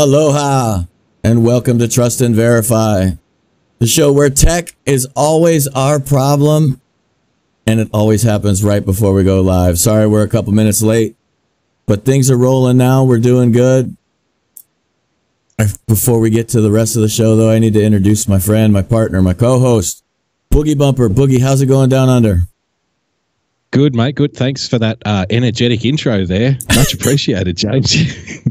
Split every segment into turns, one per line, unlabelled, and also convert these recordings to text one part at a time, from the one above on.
Aloha, and welcome to Trust and Verify, the show where tech is always our problem, and it always happens right before we go live. Sorry we're a couple minutes late, but things are rolling now. We're doing good. Before we get to the rest of the show, though, I need to introduce my friend, my partner, my co-host, Boogie Bumper. Boogie, how's it going down under?
Good, mate. Good. Thanks for that energetic intro there. Much appreciated, James.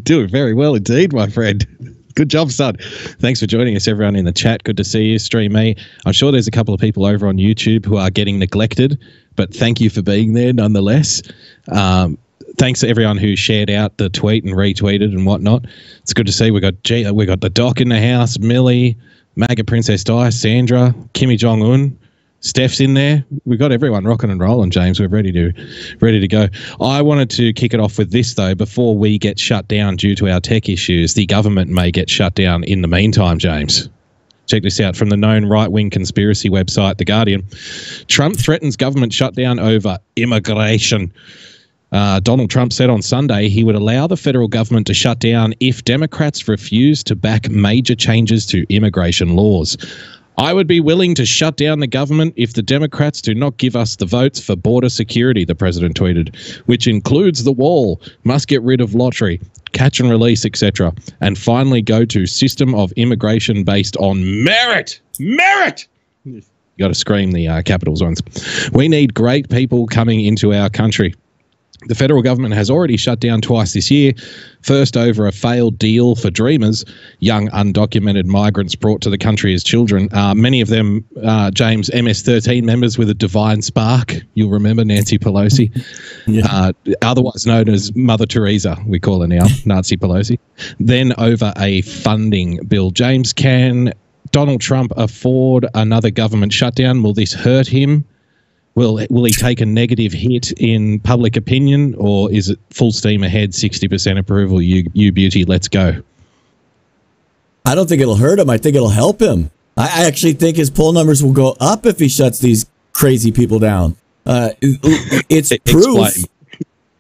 Doing very well indeed, my friend. Good job, son. Thanks for joining us, everyone in the chat. Good to see you, Stream Me. I'm sure there's a couple of people over on YouTube who are getting neglected, but thank you for being there nonetheless. Thanks to everyone who shared out the tweet and retweeted and whatnot. It's good to see. We got the Doc in the house, Millie, MAGA Princess Di, Sandra, Kimmy Jong-un. Steph's in there. We've got everyone rocking and rolling, James. We're ready to go. I wanted to kick it off with this, though. Before we get shut down due to our tech issues, the government may get shut down in the meantime, James. Check this out from the known right-wing conspiracy website, The Guardian. Trump threatens government shutdown over immigration. Donald Trump said on Sunday he would allow the federal government to shut down if Democrats refuse to back major changes to immigration laws. I would be willing to shut down the government if the Democrats do not give us the votes for border security, the president tweeted, which includes the wall, must get rid of lottery, catch and release, etc., and finally go to system of immigration based on merit. Merit! You got to scream the capitals ones. We need great people coming into our country. The federal government has already shut down twice this year, first over a failed deal for Dreamers, young undocumented migrants brought to the country as children. Many of them, James, MS-13 members with a divine spark. You'll remember Nancy Pelosi, otherwise known as Mother Teresa, we call her now, Nancy Pelosi. Then over a funding bill. James, can Donald Trump afford another government shutdown? Will this hurt him? Will he take a negative hit in public opinion, or is it full steam ahead, 60% approval, you beauty, let's go?
I don't think it'll hurt him. I think it'll help him. I actually think his poll numbers will go up if he shuts these crazy people down. It's proof.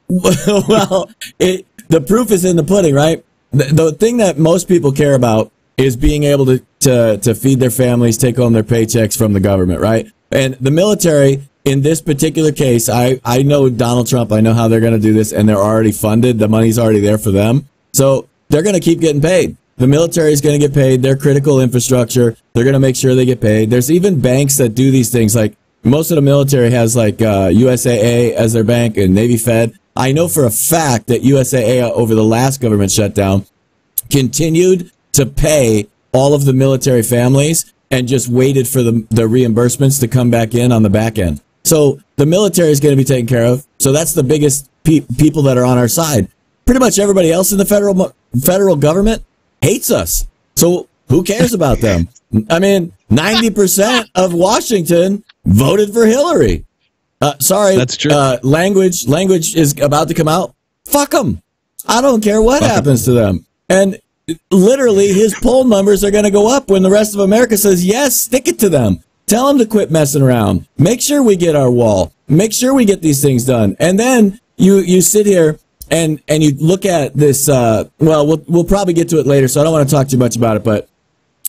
Well, the proof is in the pudding, right? The thing that most people care about is being able to feed their families, take home their paychecks from the government, right? And the military, in this particular case, I know Donald Trump. I know how they're going to do this, and they're already funded. The money's already there for them. So they're going to keep getting paid. The military is going to get paid. They're critical infrastructure. They're going to make sure they get paid. There's even banks that do these things. Like most of the military has like USAA as their bank and Navy Fed. I know for a fact that USAA over the last government shutdown continued to pay all of the military families and just waited for the reimbursements to come back in on the back end. So the military is going to be taken care of. So that's the biggest people that are on our side. Pretty much everybody else in the federal government hates us. So who cares about them? I mean, 90% of Washington voted for Hillary. Sorry, that's true. Language is about to come out. Fuck them. I don't care what happens to them. And literally, his poll numbers are going to go up when the rest of America says, yes, stick it to them. Tell them to quit messing around. Make sure we get our wall. Make sure we get these things done. And then you sit here and you look at this. We'll probably get to it later, so I don't want to talk too much about it. But,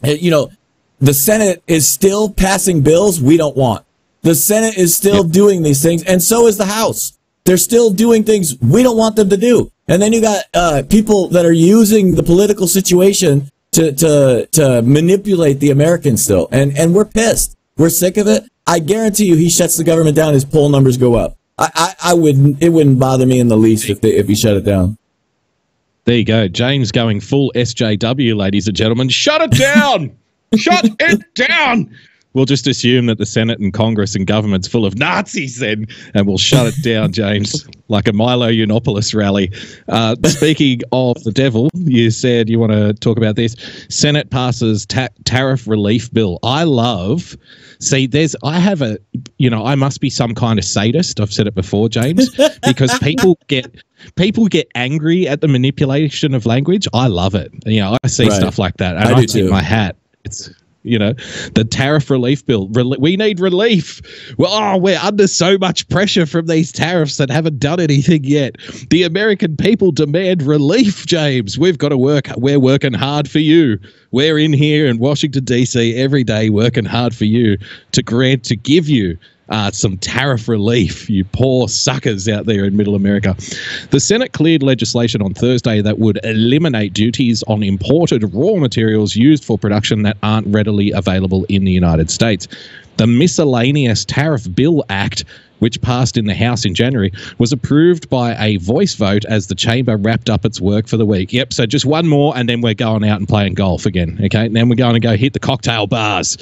the Senate is still passing bills we don't want. The Senate is still doing these things, and so is the House. They're still doing things we don't want them to do. And then you got people that are using the political situation to manipulate the Americans still. And we're pissed. We're sick of it. I guarantee you he shuts the government down, his poll numbers go up. It wouldn't bother me in the least if he shut it down.
There you go. James going full SJW, ladies and gentlemen. Shut it down! Shut it down! We'll just assume that the Senate and Congress and government's full of Nazis then, and we'll shut it down, James, like a Milo Yiannopoulos rally. Speaking of the devil, you said you want to talk about this. Senate passes tariff relief bill. I must be some kind of sadist. I've said it before, James, because people get angry at the manipulation of language. I love it. I see stuff like that, and I tip my hat. the tariff relief bill. We need relief. Well, we're under so much pressure from these tariffs that haven't done anything yet. The American people demand relief, James. We've got to work. We're working hard for you. We're in here in Washington, D.C. every day working hard for you to give you some tariff relief, you poor suckers out there in Middle America. The Senate cleared legislation on Thursday that would eliminate duties on imported raw materials used for production that aren't readily available in the United States. The Miscellaneous Tariff Bill Act, which passed in the House in January, was approved by a voice vote as the chamber wrapped up its work for the week. Yep, so just one more and then we're going out and playing golf again, okay? And then we're going to go hit the cocktail bars.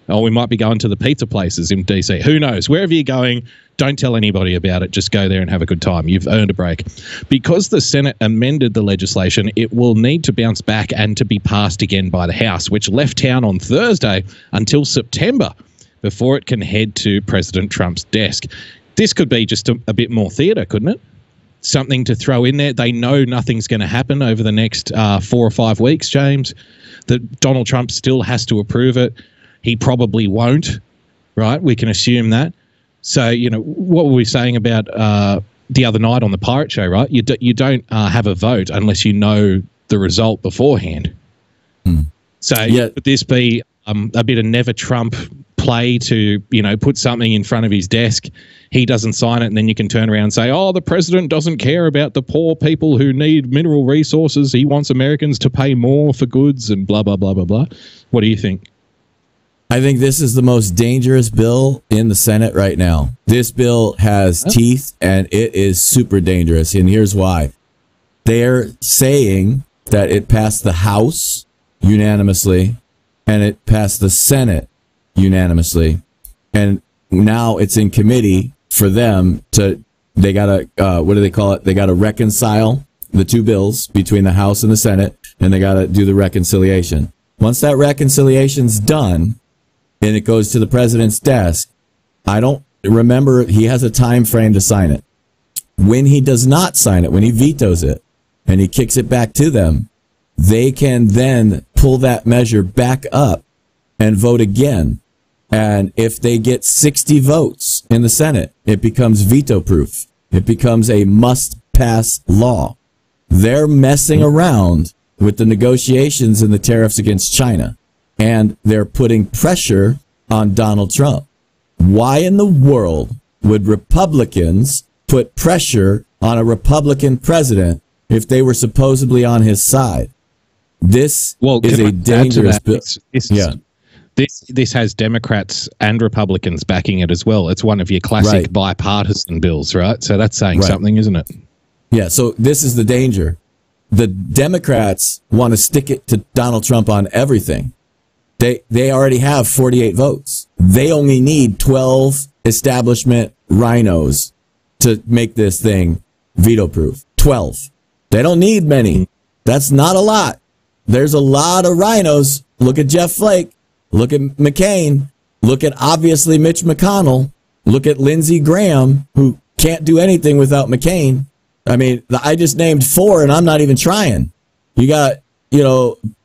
Or we might be going to the pizza places in DC. Who knows? Wherever you're going, don't tell anybody about it. Just go there and have a good time. You've earned a break. Because the Senate amended the legislation, it will need to bounce back and to be passed again by the House, which left town on Thursday until September before it can head to President Trump's desk. This could be just a bit more theatre, couldn't it? Something to throw in there. They know nothing's going to happen over the next 4 or 5 weeks, James. That Donald Trump still has to approve it. He probably won't, right? We can assume that. So, what were we saying about the other night on the Pirate Show, right? You don't have a vote unless you know the result beforehand. So would this be a bit of never Trump play to, put something in front of his desk, he doesn't sign it, and then you can turn around and say, oh, the president doesn't care about the poor people who need mineral resources. He wants Americans to pay more for goods and blah, blah, blah, blah, blah. What do you think?
I think this is the most dangerous bill in the Senate right now. This bill has teeth, and it is super dangerous. And here's why. They're saying that it passed the House unanimously, and it passed the Senate unanimously. And now it's in committee for them to, they got to, what do they call it? They got to reconcile the two bills between the House and the Senate, and they got to do the reconciliation. Once that reconciliation's done, and it goes to the president's desk, I don't remember, he has a time frame to sign it. When he does not sign it, when he vetoes it, and he kicks it back to them, they can then pull that measure back up and vote again. And if they get 60 votes in the Senate, it becomes veto proof. It becomes a must-pass law. They're messing around with the negotiations and the tariffs against China. And they're putting pressure on Donald Trump. Why in the world would Republicans put pressure on a Republican president if they were supposedly on his side? This is a dangerous bill.
This has Democrats and Republicans backing it as well. It's one of your classic bipartisan bills, right? So that's saying something, isn't it?
Yeah, so this is the danger. The Democrats want to stick it to Donald Trump on everything. They already have 48 votes. They only need 12 establishment rhinos to make this thing veto proof. 12. They don't need many. That's not a lot. There's a lot of rhinos. Look at Jeff Flake. Look at McCain. Look at obviously Mitch McConnell. Look at Lindsey Graham, who can't do anything without McCain. I mean, I just named 4 and I'm not even trying. You got,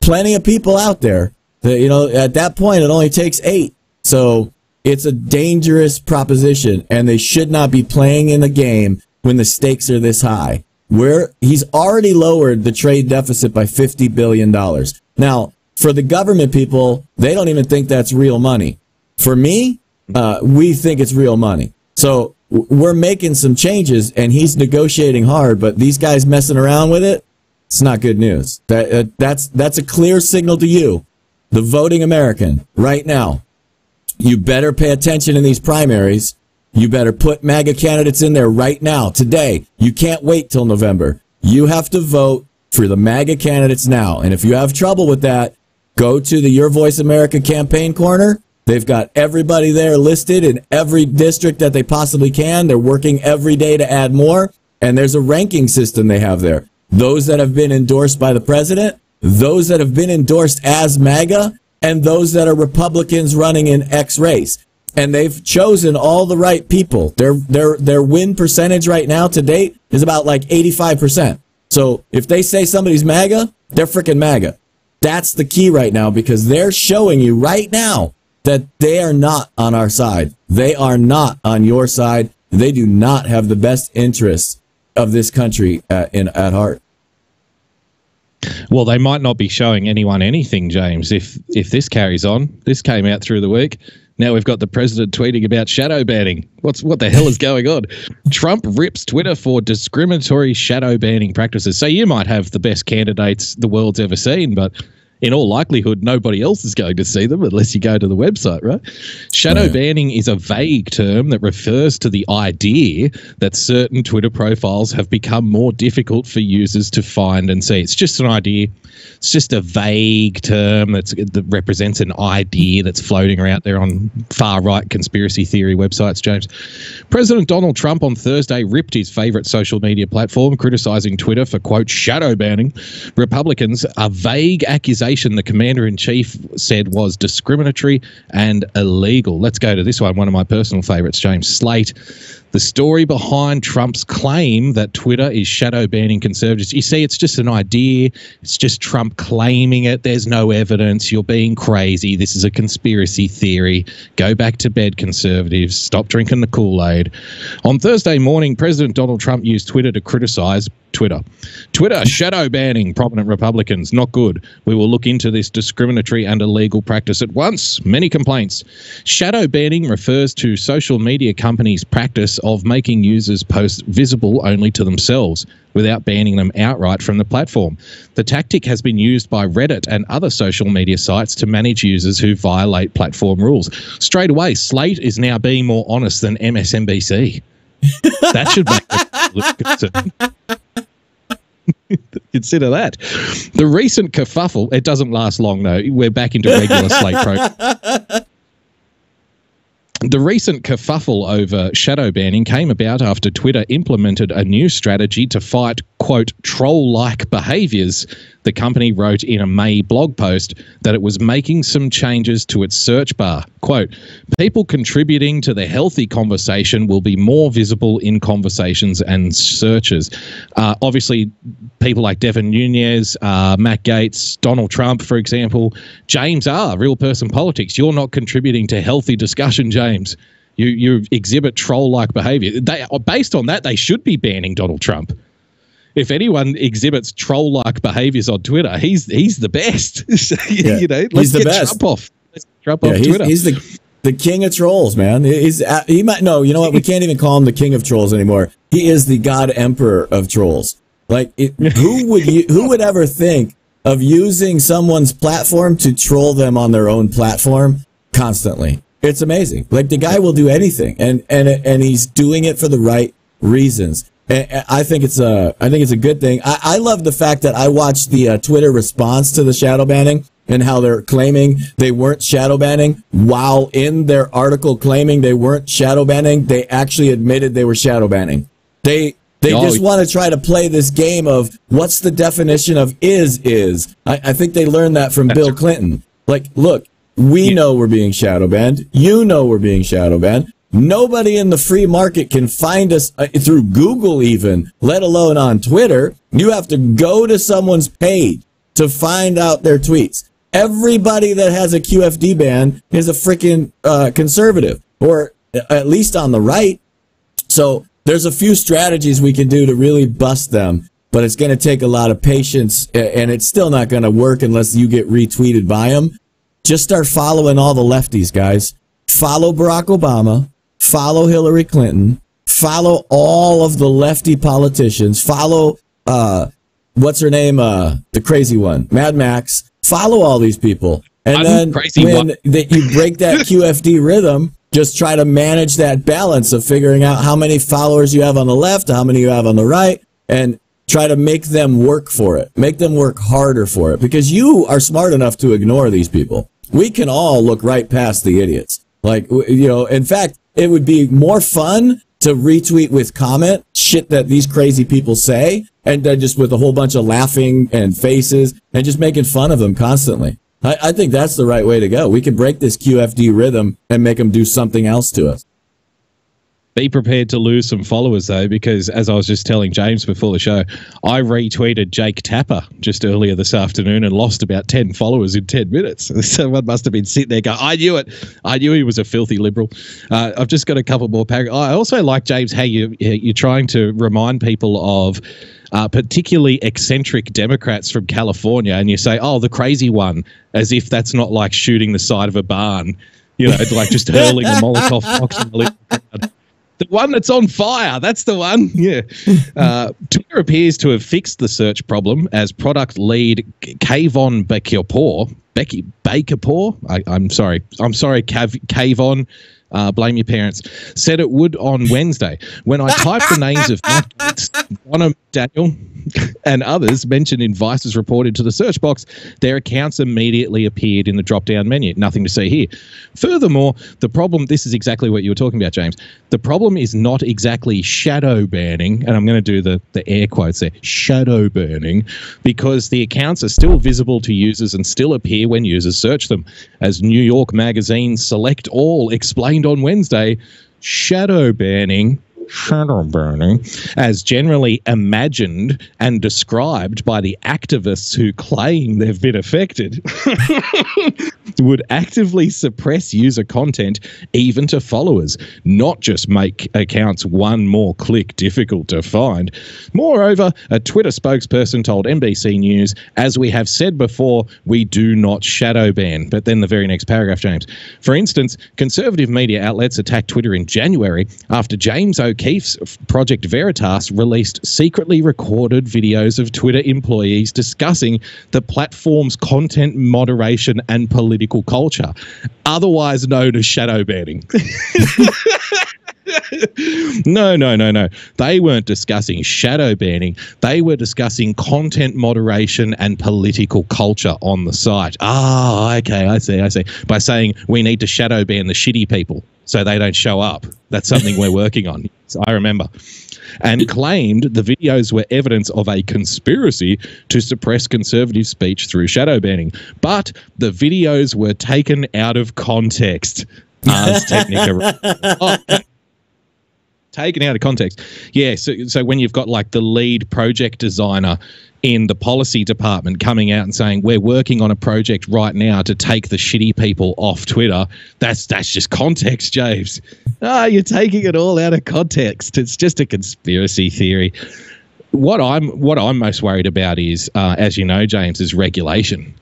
plenty of people out there. At that point, it only takes 8. So it's a dangerous proposition, and they should not be playing in the game when the stakes are this high. He's already lowered the trade deficit by $50 billion. Now, for the government people, they don't even think that's real money. For me, we think it's real money. So we're making some changes, and he's negotiating hard, but these guys messing around with it, it's not good news. That's a clear signal to you, the voting American, right now. You better pay attention in these primaries. You better put MAGA candidates in there right now, today. You can't wait till November. You have to vote for the MAGA candidates now. And if you have trouble with that, go to the Your Voice America campaign corner. They've got everybody there listed in every district that they possibly can. They're working every day to add more. And there's a ranking system they have there. Those that have been endorsed by the president, those that have been endorsed as MAGA, and those that are Republicans running in X race. And they've chosen all the right people. Their win percentage right now to date is about like 85%. So if they say somebody's MAGA, they're freaking MAGA. That's the key right now, because they're showing you right now that they are not on our side. They are not on your side. They do not have the best interests of this country at heart.
Well, they might not be showing anyone anything, James, if this carries on. This came out through the week. Now we've got the president tweeting about shadow banning. What the hell is going on? Trump rips Twitter for discriminatory shadow banning practices. So you might have the best candidates the world's ever seen, but in all likelihood, nobody else is going to see them unless you go to the website, right? Shadow banning is a vague term that refers to the idea that certain Twitter profiles have become more difficult for users to find and see. It's just an idea. It's just a vague term that represents an idea that's floating around there on far-right conspiracy theory websites, James. President Donald Trump on Thursday ripped his favorite social media platform, criticizing Twitter for, quote, shadow banning Republicans, a vague accusation the commander-in-chief said was discriminatory and illegal. Let's go to this one of my personal favorites, James. Slate. The story behind Trump's claim that Twitter is shadow banning conservatives. You see, it's just an idea. It's just Trump claiming it. There's no evidence. You're being crazy. This is a conspiracy theory. Go back to bed, conservatives. Stop drinking the Kool-Aid. On Thursday morning, President Donald Trump used Twitter to criticize Twitter shadow banning prominent Republicans. Not good. We will look into this discriminatory and illegal practice at once. Many complaints. Shadow banning refers to social media companies' practice of making users' posts visible only to themselves without banning them outright from the platform. The tactic has been used by Reddit and other social media sites to manage users who violate platform rules. Straight away, Slate is now being more honest than MSNBC. That should make it look concerned. Consider that. The recent kerfuffle, it doesn't last long though. We're back into regular Slate program. The recent kerfuffle over shadow banning came about after Twitter implemented a new strategy to fight, quote, troll-like behaviors. The company wrote in a May blog post that it was making some changes to its search bar. Quote, people contributing to the healthy conversation will be more visible in conversations and searches. Obviously, people like Devin Nunes, Matt Gaetz, Donald Trump, for example, James R., Real Person Politics. You're not contributing to healthy discussion, James. You exhibit troll-like behavior. Based on that, they should be banning Donald Trump. If anyone exhibits troll-like behaviors on Twitter, he's the best. You know, let's get Trump off. Let's get Trump off Twitter.
He's the king of trolls, man. He might no. You know what? We can't even call him the king of trolls anymore. He is the god emperor of trolls. Like, who would ever think of using someone's platform to troll them on their own platform constantly? It's amazing. Like, the guy will do anything, and he's doing it for the right reasons. I think it's a good thing. I love the fact that I watched the Twitter response to the shadow banning and how they're claiming they weren't shadow banning, while in their article claiming they weren't shadow banning, they actually admitted they were shadow banning. They just want to try to play this game of what's the definition of is. I think they learned that from Bill Clinton. Like, look, we know we're being shadow banned. You know we're being shadow banned. Nobody in the free market can find us through Google even, let alone on Twitter. You have to go to someone's page to find out their tweets. Everybody that has a QFD ban is a freaking conservative, or at least on the right. So there's a few strategies we can do to really bust them, but it's going to take a lot of patience, and it's still not going to work unless you get retweeted by them. Just start following all the lefties, guys. Follow Barack Obama. Follow Hillary Clinton. Follow all of the lefty politicians. Follow, what's her name? The crazy one, Mad Max. Follow all these people. And then when you break that QFD rhythm, just try to manage that balance of figuring out how many followers you have on the left, how many you have on the right, and try to make them work for it. Make them work harder for it, because you are smart enough to ignore these people. We can all look right past the idiots. Like, you know, in fact, it would be more fun to retweet with comment shit that these crazy people say, and just with a whole bunch of laughing and faces and just making fun of them constantly. I think that's the right way to go. We can break this QFD rhythm and make them do something else to us.
Be prepared to lose some followers, though, because as I was just telling James before the show, I retweeted Jake Tapper just earlier this afternoon and lost about 10 followers in 10 minutes. Someone must have been sitting there going, I knew it. I knew he was a filthy liberal. I've just got a couple more paragraphs. I also like, James, how you're trying to remind people of particularly eccentric Democrats from California, and you say, oh, the crazy one, as if that's not like shooting the side of a barn, you know, like just hurling a Molotov cocktail in the crowd. The one that's on fire, that's the one. Yeah. Twitter appears to have fixed the search problem as product lead Kayvon Bakerpour. I'm sorry, Kayvon. Blame your parents. Said it would on Wednesday. When I typed the names of Matt Gaetz, Bonham Daniel, and others mentioned in Vice's report into the search box, their accounts immediately appeared in the drop-down menu. Nothing to see here. Furthermore, the problem, this is exactly what you were talking about, James. The problem is not exactly shadow banning, and I'm going to do the air quotes there, shadow banning, because the accounts are still visible to users and still appear when users search them. As New York Magazine's Select All explained on Wednesday, shadow banning, as generally imagined and described by the activists who claim they've been affected, would actively suppress user content even to followers, not just make accounts one more click difficult to find. Moreover, a Twitter spokesperson told NBC News, as we have said before, we do not shadow ban. But then the very next paragraph, James. For instance, conservative media outlets attacked Twitter in January after James O'Keefe's Project Veritas released secretly recorded videos of Twitter employees discussing the platform's content moderation and political culture, otherwise known as shadow banning. No. They weren't discussing shadow banning. They were discussing content moderation and political culture on the site. Ah, okay, I see. By saying we need to shadow ban the shitty people so they don't show up. That's something we're working on. So I remember. And claimed the videos were evidence of a conspiracy to suppress conservative speech through shadow banning. But the videos were taken out of context. Ars Technica. Taken out of context. Yeah, so when you've got like the lead project designer in the policy department coming out and saying, we're working on a project right now to take the shitty people off Twitter, that's just context, James. You're taking it all out of context. It's just a conspiracy theory. What I'm most worried about is, as you know, James, is regulation.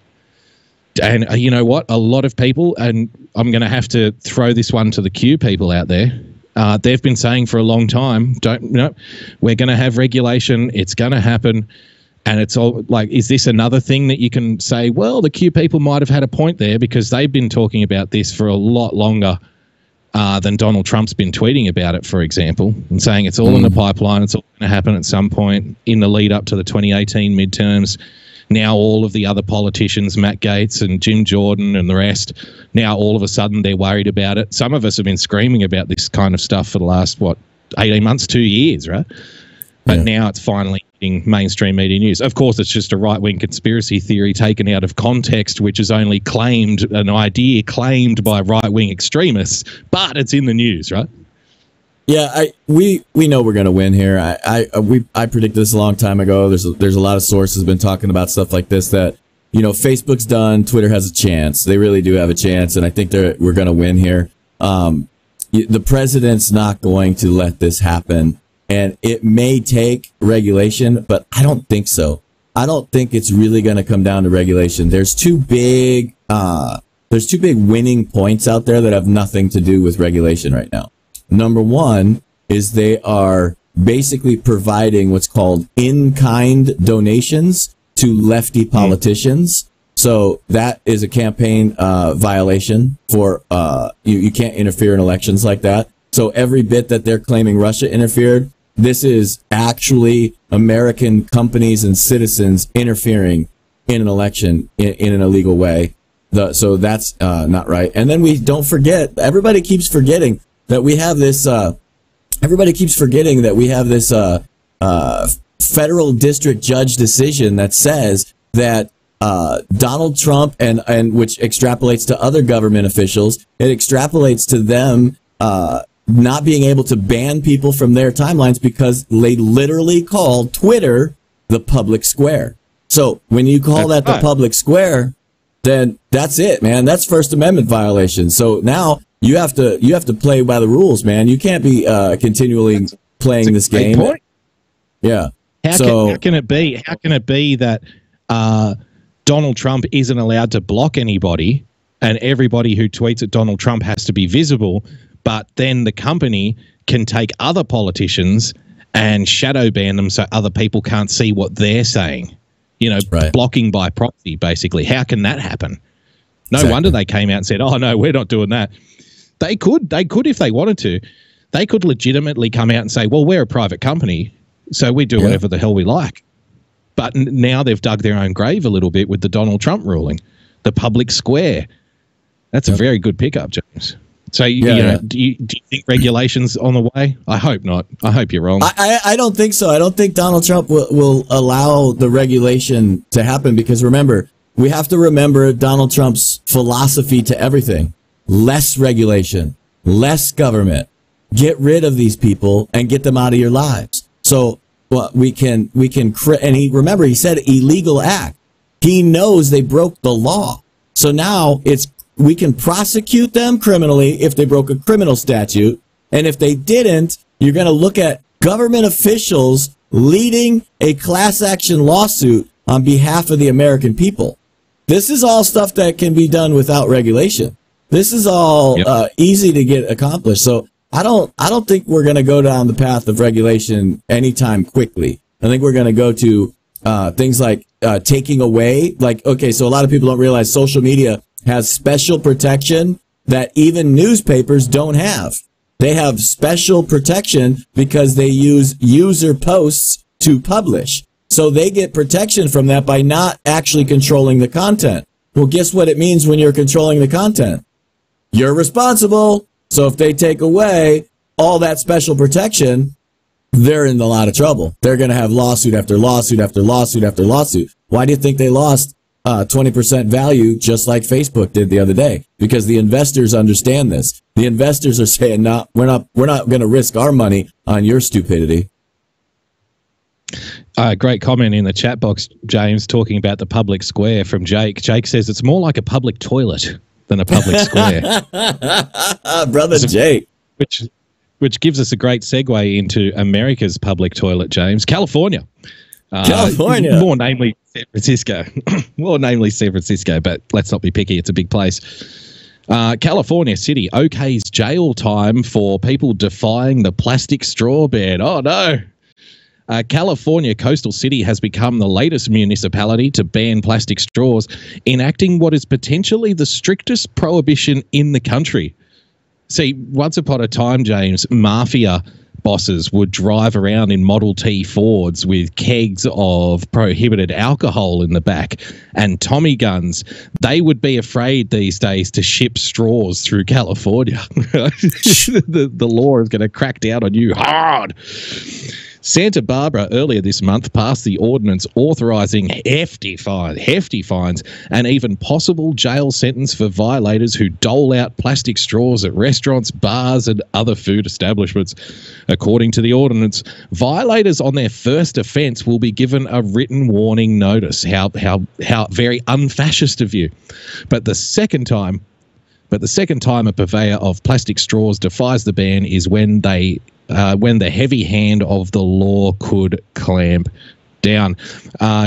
And you know what? A lot of people, and I'm going to have to throw this one to the Q people out there, they've been saying for a long time, we're going to have regulation. It's going to happen. And it's all like, is this another thing that you can say, well, the Q people might have had a point there because they've been talking about this for a lot longer than Donald Trump's been tweeting about it, for example, and saying it's all in the pipeline. It's all going to happen at some point in the lead up to the 2018 midterms. Now all of the other politicians, Matt Gaetz and Jim Jordan and the rest, now all of a sudden they're worried about it. Some of us have been screaming about this kind of stuff for the last, 18 months, 2 years, right? But now it's finally hitting mainstream media news. Of course, it's just a right-wing conspiracy theory taken out of context, which is only an idea claimed by right-wing extremists, but it's in the news, right?
Yeah, we know we're going to win here. I predicted this a long time ago. There's a lot of sources been talking about stuff like this that, you know, Facebook's done, Twitter has a chance. They really do have a chance, and I think we're going to win here. The president's not going to let this happen, and it may take regulation, but I don't think so. I don't think it's really going to come down to regulation. There's two big winning points out there that have nothing to do with regulation right now. Number one is they are basically providing what's called in-kind donations to lefty politicians. So that is a campaign violation for you can't interfere in elections like that. So every bit that they're claiming Russia interfered, this is actually American companies and citizens interfering in an election in an illegal way. So that's not right. And then we don't forget, everybody keeps forgetting that we have this, federal district judge decision that says that Donald Trump and which extrapolates to other government officials, it extrapolates to them not being able to ban people from their timelines because they literally called Twitter the public square. So when you call that the public square, then that's it, man. That's First Amendment violation. So now you have to play by the rules, man. You can't be continually playing this game. Point. Yeah.
How can it be that Donald Trump isn't allowed to block anybody, and everybody who tweets at Donald Trump has to be visible, but then the company can take other politicians and shadow ban them so other people can't see what they're saying? You know, blocking by proxy, basically. How can that happen? No wonder they came out and said, oh, no, we're not doing that. They could if they wanted to. They could legitimately come out and say, well, we're a private company, so we do whatever the hell we like. But now they've dug their own grave a little bit with the Donald Trump ruling, the public square. That's a very good pickup, James. So, do you think regulation's on the way? I hope not. I hope you're wrong.
I don't think so. I don't think Donald Trump will allow the regulation to happen because, remember, we have to remember Donald Trump's philosophy to everything. Less regulation, less government. Get rid of these people and get them out of your lives. So we can, and he said illegal act. He knows they broke the law. So now we can prosecute them criminally if they broke a criminal statute. And if they didn't, you're going to look at government officials leading a class action lawsuit on behalf of the American people. This is all stuff that can be done without regulation. This is all easy to get accomplished. So I don't think we're going to go down the path of regulation anytime quickly. I think we're going to go to things like taking away, so a lot of people don't realize social media has special protection that even newspapers don't have. They have special protection because they use user posts to publish. So they get protection from that by not actually controlling the content. Well, guess what it means when you're controlling the content? You're responsible. So if they take away all that special protection, they're in a lot of trouble. They're going to have lawsuit after lawsuit after lawsuit after lawsuit. Why do you think they lost 20% value just like Facebook did the other day? Because the investors understand this. The investors are saying, no, we're not going to risk our money on your stupidity.
Great comment in the chat box, James, talking about the public square from Jake. Jake says it's more like a public toilet than a public square.
Brother Jake.
Which gives us a great segue into America's public toilet, James. California. More namely San Francisco. But let's not be picky. It's a big place. California City okays jail time for people defying the plastic straw ban. Oh, no. California coastal city has become the latest municipality to ban plastic straws, enacting what is potentially the strictest prohibition in the country. See, once upon a time, James, mafia bosses would drive around in Model T Fords with kegs of prohibited alcohol in the back and Tommy guns. They would be afraid these days to ship straws through California. The law is going to crack down on you hard. Santa Barbara earlier this month passed the ordinance authorizing hefty fines and even possible jail sentence for violators who dole out plastic straws at restaurants, bars, and other food establishments. According to the ordinance, violators on their first offense will be given a written warning notice. How very unfascist of you. But the second time a purveyor of plastic straws defies the ban is when the heavy hand of the law could clamp down.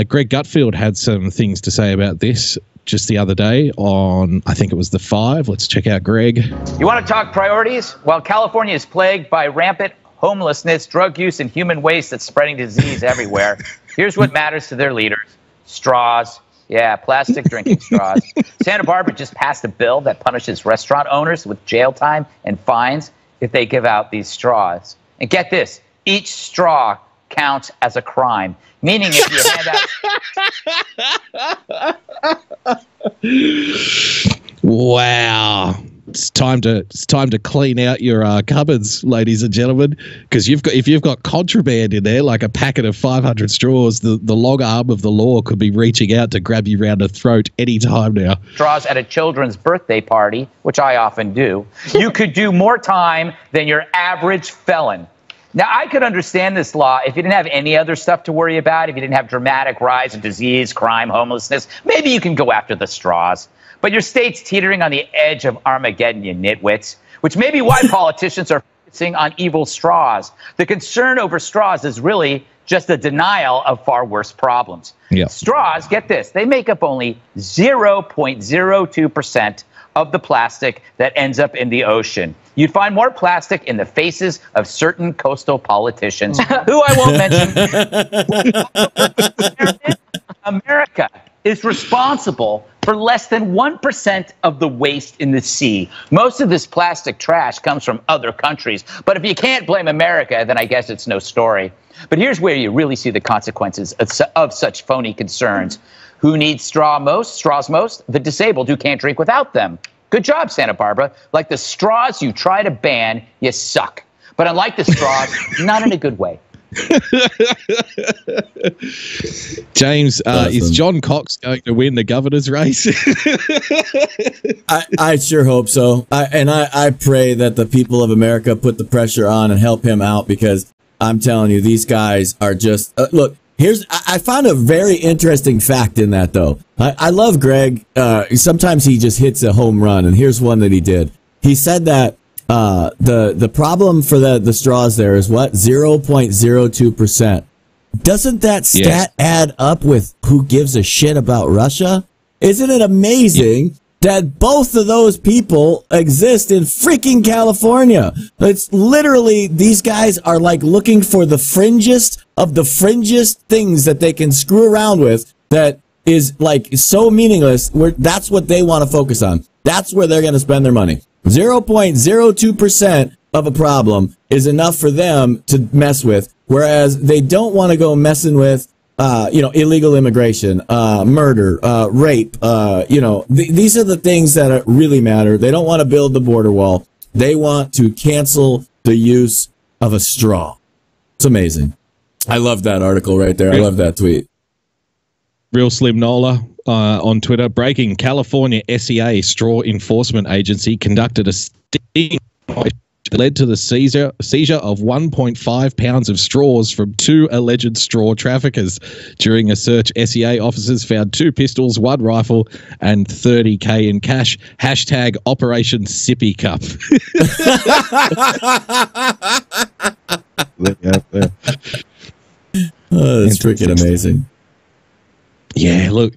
Greg Gutfield had some things to say about this just the other day on, I think it was The Five. Let's check out Greg.
You want to talk priorities? While California is plagued by rampant homelessness, drug use, and human waste that's spreading disease everywhere, here's what matters to their leaders. Straws. Yeah, plastic drinking straws. Santa Barbara just passed a bill that punishes restaurant owners with jail time and fines if they give out these straws. And get this, each straw counts as a crime, meaning if you hand out...
Wow. it's time to clean out your cupboards, ladies and gentlemen, because if you've got contraband in there, like a packet of 500 straws, the long arm of the law could be reaching out to grab you round the throat any time now.
Straws at a children's birthday party, which I often do, you could do more time than your average felon. Now, I could understand this law if you didn't have any other stuff to worry about, if you didn't have dramatic rise in disease, crime, homelessness. Maybe you can go after the straws. But your state's teetering on the edge of Armageddon, you nitwits, which may be why politicians are focusing on evil straws. The concern over straws is really just a denial of far worse problems.
Yep.
Straws, get this, they make up only 0.02% of the plastic that ends up in the ocean. You'd find more plastic in the faces of certain coastal politicians, who I won't mention. America is responsible for less than 1% of the waste in the sea. Most of this plastic trash comes from other countries. But if you can't blame America, then I guess it's no story. But here's where you really see the consequences of such phony concerns. Who needs straws most? The disabled who can't drink without them. Good job, Santa Barbara. Like the straws you try to ban, you suck. But unlike the straws, not in a good way.
James, awesome. Is John Cox going to win the governor's race?
I sure hope so. I pray that the people of America put the pressure on and help him out, because I'm telling you, these guys are just look. I found a very interesting fact in that, though. I love Greg. Sometimes he just hits a home run, and here's one that he did. He said that the problem for the straws there is what? 0.02%. Doesn't that stat add up with who gives a shit about Russia? Isn't it amazing that both of those people exist in freaking California? It's literally, these guys are like looking for the fringest of the fringest things that they can screw around with that is like so meaningless. That's what they want to focus on. That's where they're going to spend their money. 0.02% of a problem is enough for them to mess with, whereas they don't want to go messing with illegal immigration, murder, rape, these are the things that really matter. They don't want to build the border wall. They want to cancel the use of a straw. It's amazing. I love that article right there. I love that tweet.
Real Slim Nola on Twitter. Breaking: California SEA Straw Enforcement Agency conducted a sting that led to the seizure of 1.5 pounds of straws from 2 alleged straw traffickers. During a search, SEA officers found 2 pistols, 1 rifle, and $30K in cash. Hashtag Operation Sippy Cup.
Oh, that's freaking amazing.
Yeah, look,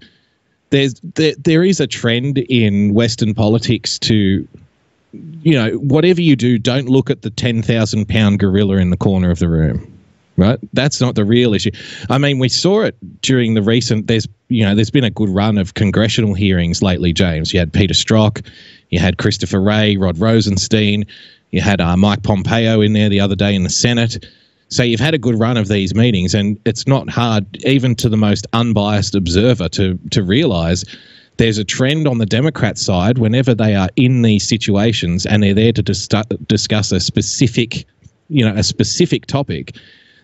there is a trend in Western politics to, whatever you do, don't look at the 10,000-pound gorilla in the corner of the room, right? That's not the real issue. I mean, we saw it during the recent, there's been a good run of congressional hearings lately, James. You had Peter Strzok, you had Christopher Wray, Rod Rosenstein, you had Mike Pompeo in there the other day in the Senate. So you've had a good run of these meetings, and it's not hard, even to the most unbiased observer, to realize there's a trend on the Democrat side whenever they are in these situations and they're there to discuss a specific topic.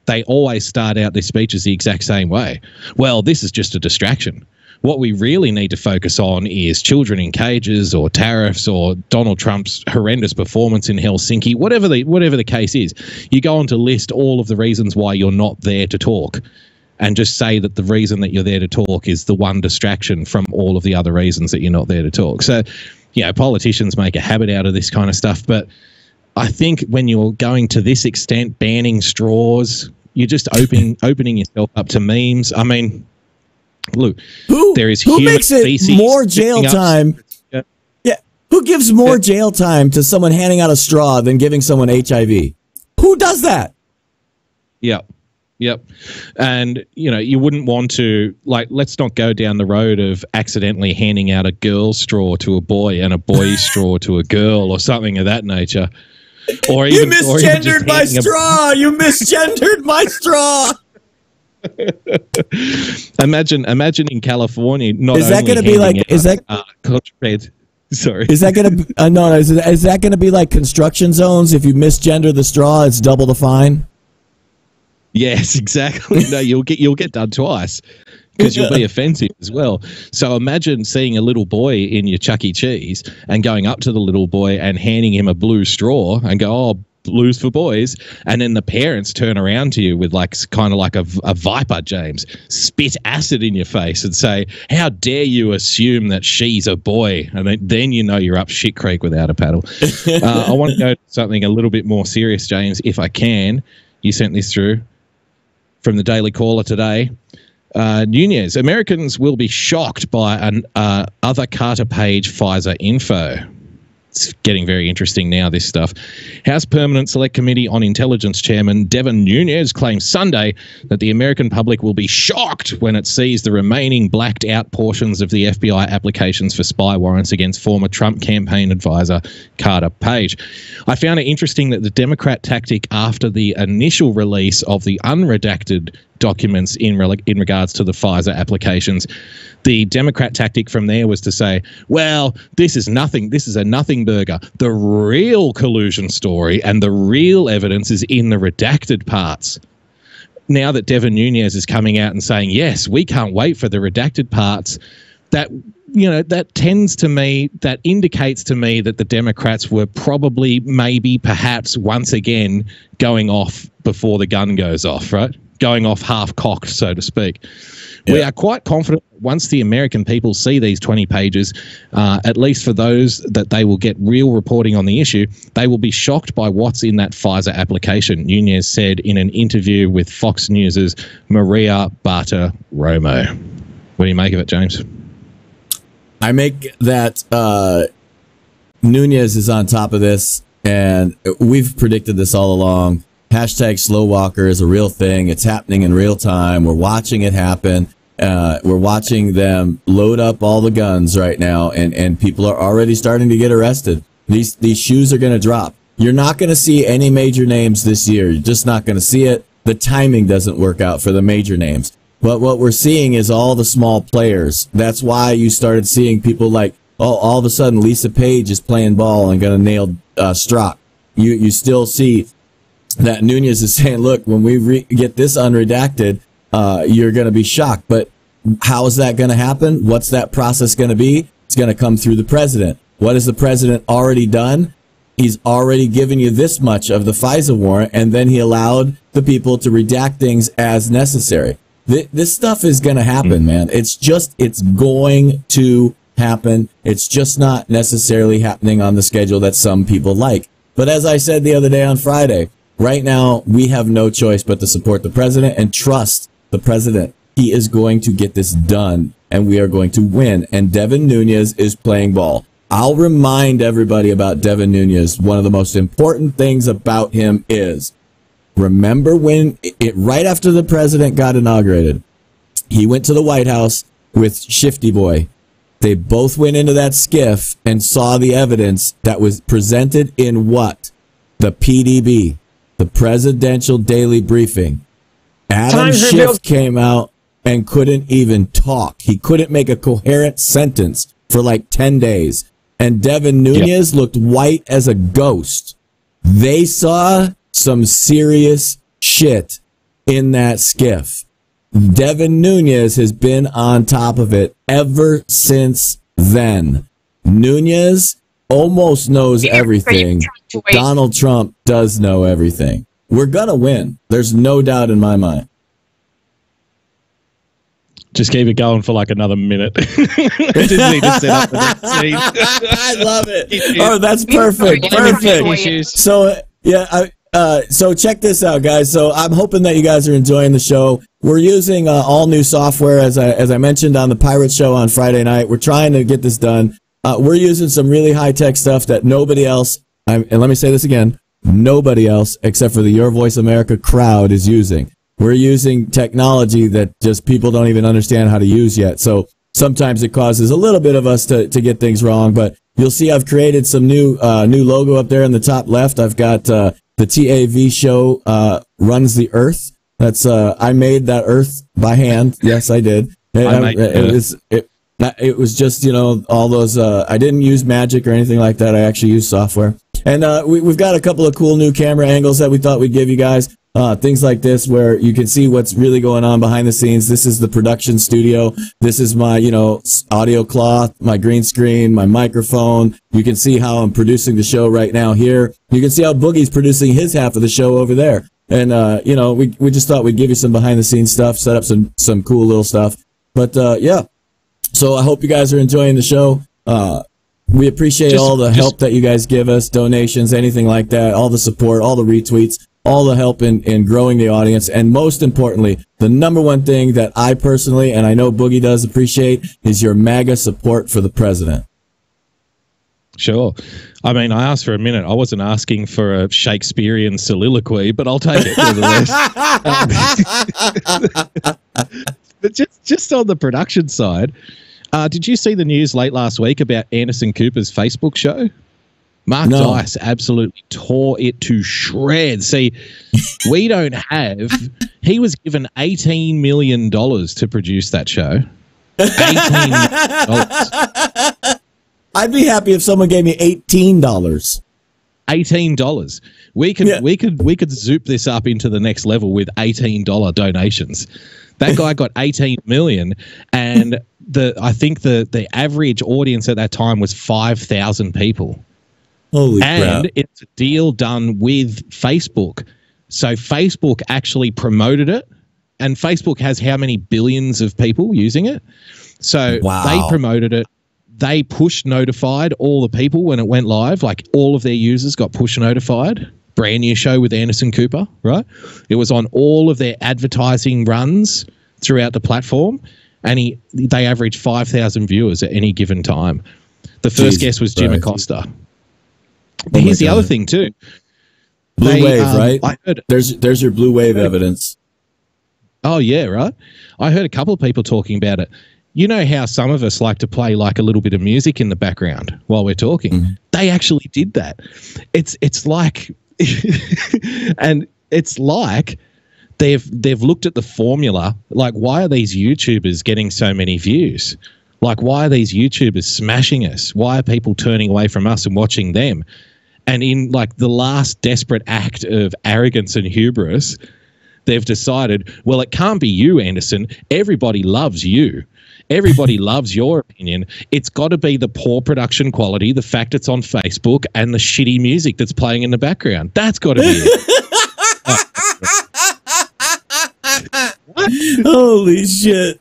They always start out their speeches the exact same way. Well, this is just a distraction. What we really need to focus on is children in cages, or tariffs, or Donald Trump's horrendous performance in Helsinki, whatever the case is. You go on to list all of the reasons why you're not there to talk, and just say that the reason that you're there to talk is the one distraction from all of the other reasons that you're not there to talk. So, politicians make a habit out of this kind of stuff. But I think when you're going to this extent, banning straws, you're just opening yourself up to memes. I mean, look, there is
who makes it more jail time? Yeah, who gives more jail time to someone handing out a straw than giving someone HIV? Who does that?
Yep. And, you wouldn't want to, let's not go down the road of accidentally handing out a girl's straw to a boy and a boy's straw to a girl, or something of that nature. Or even,
you misgendered my straw! You misgendered my straw!
Imagine in California, not
is that
only
going to be like, is that
contraband. Sorry.
Is that going to no? Is that going to be like construction zones? If you misgender the straw, it's double the fine.
Yes, exactly. No, you'll get done twice because you'll be offensive as well. So imagine seeing a little boy in your Chuck E. Cheese and going up to the little boy and handing him a blue straw and go, "Oh, blues for boys," and then the parents turn around to you with like kind of like a viper, James, spit acid in your face and say, "How dare you assume that she's a boy?" And then you know you're up shit creek without a paddle. I want to go to something a little bit more serious, James, if I can. You sent this through from the Daily Caller today. Nunez, Americans will be shocked by an other Carter Page Pfizer info. It's getting very interesting now, this stuff. House Permanent Select Committee on Intelligence Chairman Devin Nunes claims Sunday that the American public will be shocked when it sees the remaining blacked out portions of the FBI applications for spy warrants against former Trump campaign advisor Carter Page. I found it interesting that the Democrat tactic after the initial release of the unredacted documents in regards to the Pfizer applications, the Democrat tactic from there was to say, well, this is nothing. This is a nothing burger. The real collusion story and the real evidence is in the redacted parts. Now that Devin Nunes is coming out and saying, yes, we can't wait for the redacted parts, that, you know, that indicates to me that the Democrats were probably, maybe, perhaps once again going off before the gun goes off, right? Going off half-cocked, so to speak. Yeah. We are quite confident once the American people see these 20 pages, at least for those that they will get real reporting on the issue, they will be shocked by what's in that Pfizer application, Nunes said in an interview with Fox News' Maria Bartiromo. What do you make of it, James?
I make that Nunes is on top of this, and we've predicted this all along. Hashtag slow walker is a real thing. It's happening in real time. We're watching it happen. We're watching them load up all the guns right now, and people are already starting to get arrested. These shoes are going to drop. You're not going to see any major names this year. You're just not going to see it. The timing doesn't work out for the major names. But what we're seeing is all the small players. That's why you started seeing people like, oh, all of a sudden Lisa Page is playing ball and going to nail Strzok. You still see that Nunes is saying, look, when we get this unredacted, you're going to be shocked. But how is that going to happen? What's that process going to be? It's going to come through the president. What has the president already done? He's already given you this much of the FISA warrant, and then he allowed the people to redact things as necessary. This stuff is going to happen, man. It's going to happen. It's just not necessarily happening on the schedule that some people like. But as I said the other day on Friday, right now we have no choice but to support the president and trust the president. He is going to get this done, and we are going to win. And Devin Nunes is playing ball. I'll remind everybody about Devin Nunes. One of the most important things about him is, remember when right after the president got inaugurated, he went to the White House with Shifty Boy. They both went into that skiff and saw the evidence that was presented in what? The PDB, the Presidential Daily Briefing. Adam Schiff came out and couldn't even talk. He couldn't make a coherent sentence for like 10 days. And Devin Nunes looked white as a ghost. They saw some serious shit in that skiff. Devin Nunes has been on top of it ever since then. Nunes almost knows everything. Donald Trump does know everything. We're going to win. There's no doubt in my mind.
Just keep it going for like another minute. Just need to set up the next scene.
I love it. Oh, that's perfect. Perfect. So, yeah, so check this out, guys. So I'm hoping that you guys are enjoying the show. We're using all new software, as I mentioned on the Pirate Show on Friday night. We're trying to get this done. We're using some really high-tech stuff that nobody else, and let me say this again, nobody else except for the Your Voice America crowd is using. We're using technology that just people don't even understand how to use yet. So sometimes it causes a little bit of us to get things wrong, but you'll see I've created some new logo up there in the top left. I've got the TAV show runs the earth. That's I made that earth by hand. Yes, I did. It was just, all those, I didn't use magic or anything like that. I actually used software. And we've got a couple of cool new camera angles that we thought we'd give you guys. Things like this where you can see what's really going on behind the scenes. This is the production studio. This is my, audio cloth, my green screen, my microphone. You can see how I'm producing the show right now here. You can see how Boogie's producing his half of the show over there. And, we just thought we'd give you some behind the scenes stuff, set up some cool little stuff. But, yeah. So I hope you guys are enjoying the show. We appreciate all the help that you guys give us, donations, anything like that, all the support, all the retweets, all the help in growing the audience. And most importantly, the number one thing that I personally, and I know Boogie does appreciate, is your MAGA support for the president.
Sure. I mean, I asked for a minute. I wasn't asking for a Shakespearean soliloquy, but I'll take it nevertheless. But just on the production side, did you see the news late last week about Anderson Cooper's Facebook show? Mark Dice absolutely tore it to shreds. See, we don't have... He was given $18 million to produce that show. $18 million.
I'd be happy if someone gave me $18.
$18. We could zoop this up into the next level with $18 donations. That guy got 18 million, and I think the average audience at that time was 5,000 people.
Holy crap.
It's a deal done with Facebook. So Facebook actually promoted it, and Facebook has how many billions of people using it? So they promoted it. They push notified all the people when it went live, like all of their users got push notified. Brand new show with Anderson Cooper, right? It was on all of their advertising runs throughout the platform, and they averaged 5,000 viewers at any given time. The first guest was Jim Acosta. Here's the other thing too.
Blue Wave, right? I heard, there's your Blue Wave evidence.
Oh yeah, right. I heard a couple of people talking about it. You know how some of us like to play like a little bit of music in the background while we're talking? Mm-hmm. They actually did that. It's like, and it's like they've looked at the formula. Like, why are these YouTubers getting so many views? Like, why are these YouTubers smashing us? Why are people turning away from us and watching them? And in like the last desperate act of arrogance and hubris, they've decided, well, it can't be you, Anderson. Everybody loves you. Everybody loves your opinion. It's got to be the poor production quality, the fact it's on Facebook, and the shitty music that's playing in the background. That's got to be
it. Holy shit.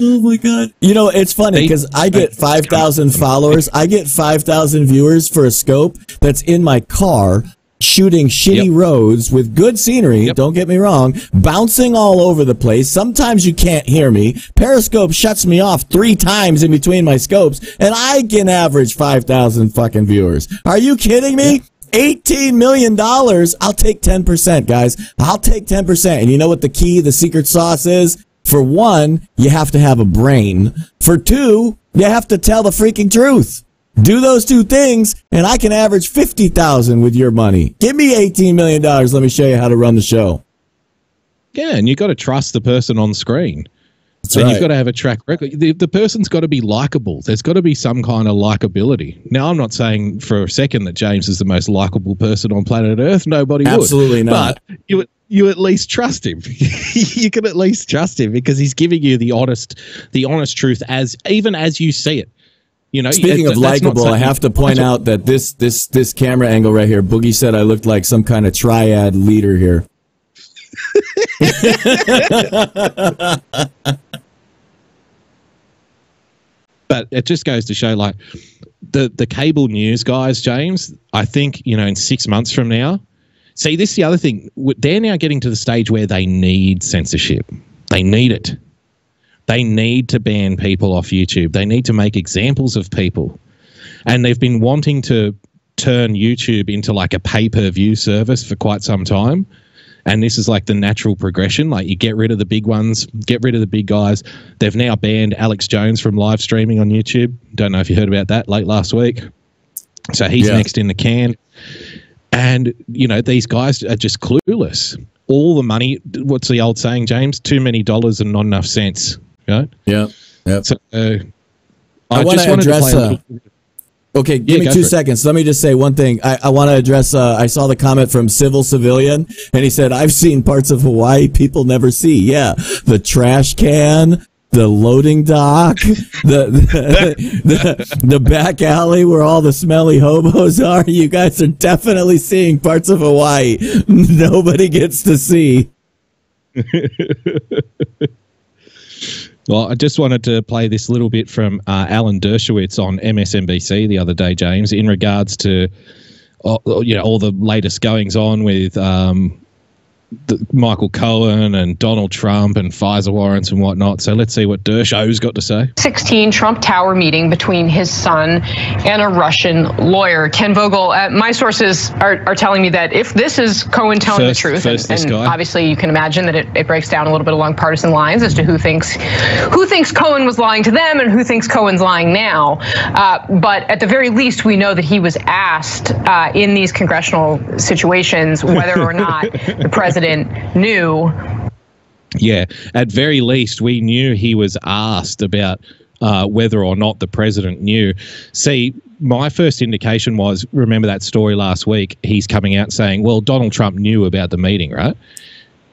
Oh my God. You know, it's funny because I get 5,000 followers. I get 5,000 viewers for a scope that's in my car shooting shitty roads with good scenery. Don't get me wrong. Bouncing all over the place. Sometimes you can't hear me. Periscope shuts me off 3 times in between my scopes, and I can average 5,000 fucking viewers. Are you kidding me? $18 million. I'll take 10%, guys. I'll take 10%. And you know what the secret sauce is? For one, you have to have a brain. For two, you have to tell the freaking truth. Do those 2 things, and I can average 50,000 with your money. Give me $18 million. Let me show you how to run the show.
Yeah, and you've got to trust the person on screen.
That's right.
You've got to have a track record. The person's got to be likable. There's got to be some kind of likability. Now, I'm not saying for a second that James is the most likable person on planet Earth. Nobody would.
Absolutely not.
But you at least trust him. You can at least trust him because he's giving you the honest truth even as you see it. You know,
speaking of likable, I have to point out that this camera angle right here, Boogie said I looked like some kind of triad leader here.
But it just goes to show, like, the cable news guys, James, I think, in 6 months from now, see, this is the other thing. They're now getting to the stage where they need censorship. They need it. They need to ban people off YouTube. They need to make examples of people. And they've been wanting to turn YouTube into like a pay-per-view service for quite some time. And this is like the natural progression. Like, you get rid of the big ones, get rid of the big guys. They've now banned Alex Jones from live streaming on YouTube. Don't know if you heard about that late last week. So he's next in the can. And, these guys are just clueless. All the money, what's the old saying, James? Too many dollars and not enough cents. Right?
Yeah.
So
I want to address. Okay, give me 2 seconds. Let me just say one thing. I want to address, I saw the comment from Civil Civilian, and he said, I've seen parts of Hawaii people never see. Yeah, the trash can, the loading dock, the back alley where all the smelly hobos are. You guys are definitely seeing parts of Hawaii nobody gets to see.
Well, I just wanted to play this little bit from Alan Dershowitz on MSNBC the other day, James, in regards to all the latest goings on with Michael Cohen and Donald Trump and FISA warrants and whatnot. So let's see what Dershow's got to say.
16 Trump Tower meeting between his son and a Russian lawyer. Ken Vogel, my sources are telling me that if this is Cohen telling the truth, and obviously you can imagine that it breaks down a little bit along partisan lines as to who thinks Cohen was lying to them and who thinks Cohen's lying now. But at the very least, we know that he was asked in these congressional situations whether or not the president knew.
Yeah, at very least, we knew he was asked about whether or not the president knew. See, my first indication was, remember that story last week, he's coming out saying, well, Donald Trump knew about the meeting, right?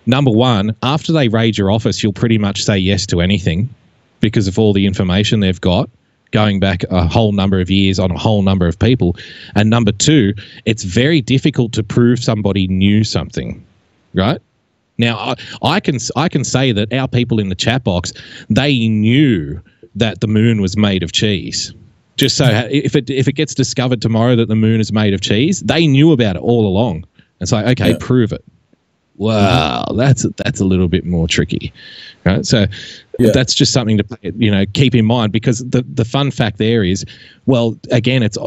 Number one, after they raid your office, you'll pretty much say yes to anything because of all the information they've got going back a whole number of years on a whole number of people. And number two, it's very difficult to prove somebody knew something. Right now, I can say that our people in the chat box, they knew that the moon was made of cheese. Just so if it gets discovered tomorrow that the moon is made of cheese, they knew about it all along. It's like, okay, prove it. Wow, that's a little bit more tricky, right? So that's just something to keep in mind, because the fun fact there is, well, again, it's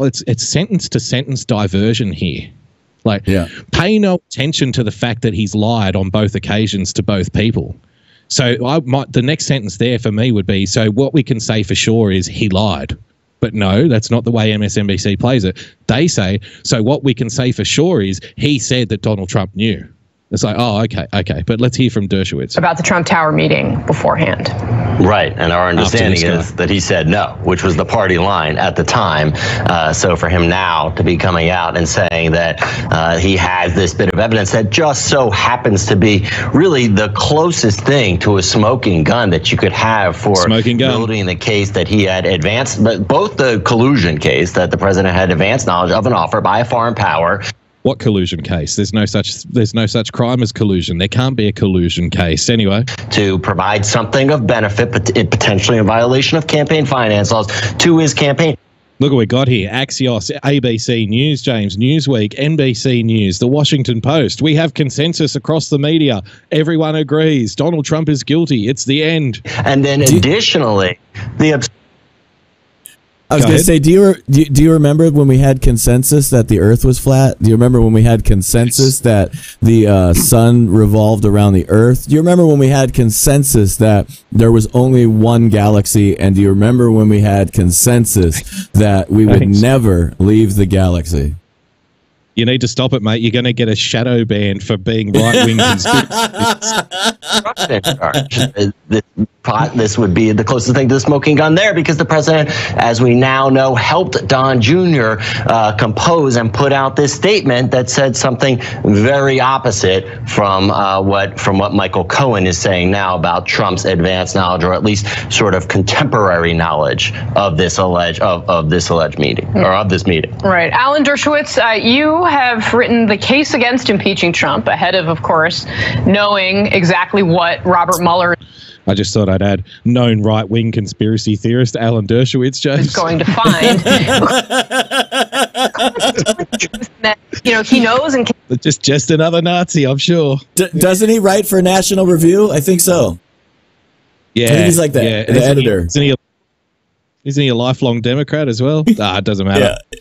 sentence to sentence diversion here. Pay no attention to the fact that he's lied on both occasions to both people. So the next sentence there for me would be, so what we can say for sure is he lied. But no, that's not the way MSNBC plays it. They say, so what we can say for sure is he said that Donald Trump knew. It's like, oh, okay. But let's hear from Dershowitz.
About the Trump Tower meeting beforehand.
Right. And our understanding is that he said no, which was the party line at the time. So for him now to be coming out and saying that he has this bit of evidence that just so happens to be really the closest thing to a smoking gun that you could have for building the case that he had advanced, but both the collusion case that the president had advanced knowledge of an offer by a foreign power.
What collusion case? There's no such crime as collusion. There can't be a collusion case anyway.
To provide something of benefit, but potentially in violation of campaign finance laws, to his campaign.
Look what we got here. Axios, ABC News, James, Newsweek, NBC News, The Washington Post. We have consensus across the media. Everyone agrees. Donald Trump is guilty. It's the end.
And then additionally,
I was going to say, do you remember when we had consensus that the Earth was flat? Do you remember when we had consensus that the sun revolved around the Earth? Do you remember when we had consensus that there was only one galaxy? And do you remember when we had consensus that we would never leave the galaxy?
You need to stop it, mate. You're going to get a shadow ban for being right-wing
This would be the closest thing to the smoking gun there, because the president, as we now know, helped Don Jr. Compose and put out this statement that said something very opposite from what Michael Cohen is saying now about Trump's advanced knowledge, or at least sort of contemporary knowledge of this alleged meeting, or of this meeting.
Right, Alan Dershowitz, you have written the case against impeaching Trump ahead of course, knowing exactly what Robert Mueller.
I just thought I'd add known right-wing conspiracy theorist Alan Dershowitz, James.
Is going to find that he knows and
just another Nazi, I'm sure.
Doesn't he write for National Review? I think so.
Yeah,
I think he's like the editor.
Isn't he a lifelong Democrat as well? It doesn't matter. Yeah.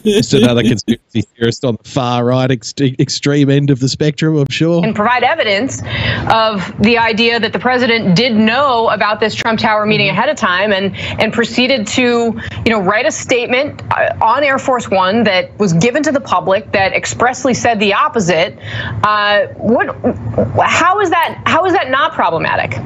Just another conspiracy theorist on the far right extreme end of the spectrum, I'm sure.
And provide evidence of the idea that the president did know about this Trump Tower meeting ahead of time and proceeded to, write a statement on Air Force One that was given to the public that expressly said the opposite. How is that not problematic?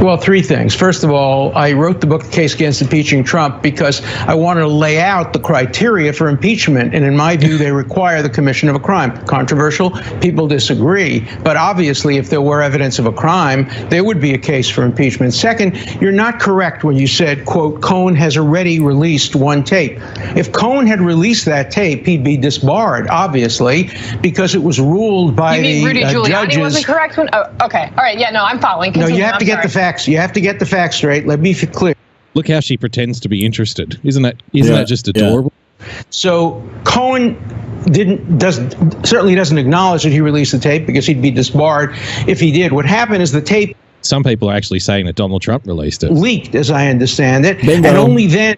Well, three things. First of all, I wrote the book, The Case Against Impeaching Trump, because I wanted to lay out the criteria for impeachment. And in my view, they require the commission of a crime. Controversial, people disagree. But obviously, if there were evidence of a crime, there would be a case for impeachment. Second, you're not correct when you said, quote, Cohen has already released one tape. If Cohen had released that tape, he'd be disbarred, obviously, because it was ruled by the
Rudy Giuliani
judges.
Wasn't correct? Okay. All right. Yeah, no, I'm following.
Continue. No, you have to get the facts. You have to get the facts straight. Let me be clear.
Look how she pretends to be interested. Isn't that just adorable?
Yeah. So Cohen certainly doesn't acknowledge that he released the tape, because he'd be disbarred if he did. What happened is the tape.
Some people are actually saying that Donald Trump released it.
Leaked, as I understand it.
Bingo.
And only then.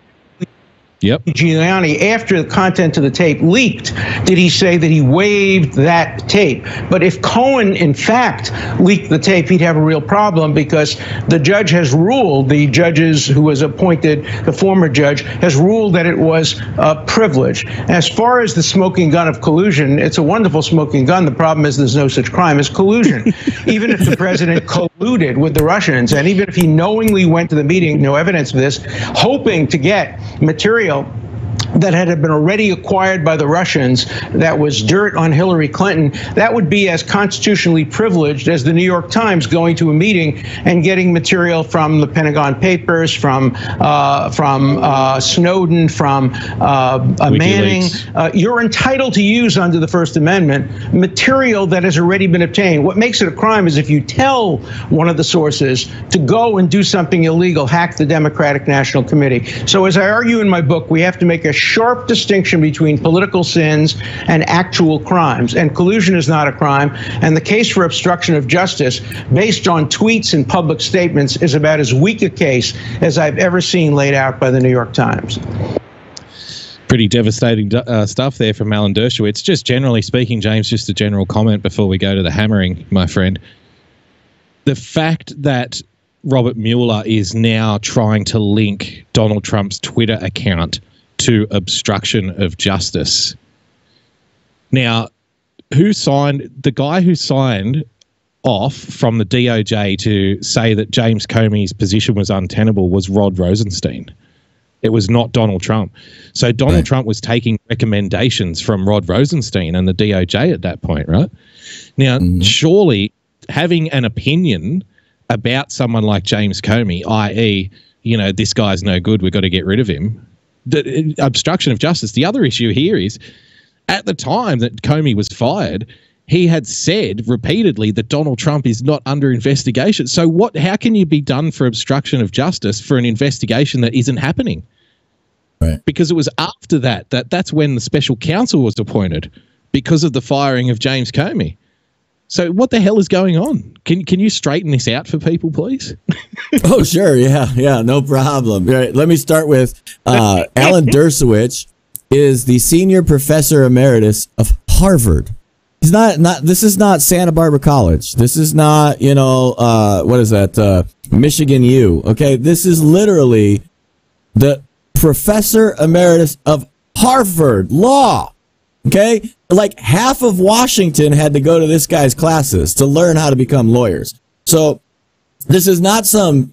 Yep.
Giuliani, after the content of the tape leaked, did he say that he waived that tape. But if Cohen, in fact, leaked the tape, he'd have a real problem, because the judge has ruled, the judges who was appointed, the former judge, has ruled that it was a privilege. As far as the smoking gun of collusion, it's a wonderful smoking gun. The problem is there's no such crime as collusion. Even if the president colluded with the Russians, and even if he knowingly went to the meeting, no evidence of this, hoping to get material that had been already acquired by the Russians, that was dirt on Hillary Clinton, that would be as constitutionally privileged as the New York Times going to a meeting and getting material from the Pentagon Papers, from Snowden, from Manning. You're entitled to use, under the First Amendment, material that has already been obtained. What makes it a crime is if you tell one of the sources to go and do something illegal, hack the Democratic National Committee. So as I argue in my book, we have to make a sharp distinction between political sins and actual crimes. And collusion is not a crime. And the case for obstruction of justice, based on tweets and public statements, is about as weak a case as I've ever seen laid out by the New York Times.
Pretty devastating stuff there from Alan Dershowitz. Just generally speaking, James, just a general comment before we go to the hammering, my friend. The fact that Robert Mueller is now trying to link Donald Trump's Twitter account to obstruction of justice. Now, the guy who signed off from the DOJ to say that James Comey's position was untenable was Rod Rosenstein. It was not Donald Trump. So Donald Trump was taking recommendations from Rod Rosenstein and the DOJ at that point, right? Now, surely having an opinion about someone like James Comey, i.e., this guy's no good, we've got to get rid of him, the obstruction of justice. The other issue here is, at the time that Comey was fired, he had said repeatedly that Donald Trump is not under investigation. So how can you be done for obstruction of justice for an investigation that isn't happening? Right. Because it was after that's when the special counsel was appointed, because of the firing of James Comey. So what the hell is going on? Can you straighten this out for people, please?
Oh, sure. Yeah, no problem. All right, let me start with Alan Dershowitz is the senior professor emeritus of Harvard. He's not this is not Santa Barbara College. This is not, what is that? Michigan U. Okay, this is literally the professor emeritus of Harvard Law. Okay, like half of Washington had to go to this guy's classes to learn how to become lawyers. So this is not some,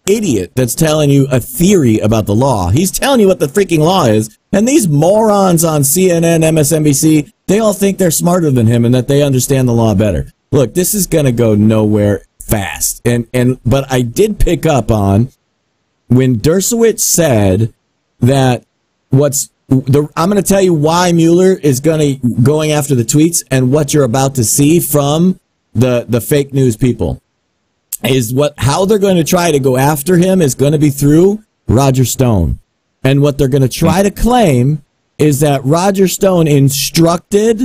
idiot that's telling you a theory about the law. He's telling you what the freaking law is. And these morons on CNN, MSNBC, they all think they're smarter than him and that they understand the law better. Look, this is going to go nowhere fast. But I did pick up on when Dershowitz said that I'm going to tell you why Mueller is going after the tweets, and what you're about to see from the fake news people is how they're going to try to go after him is going to be through Roger Stone. And what they're going to try to claim is that Roger Stone instructed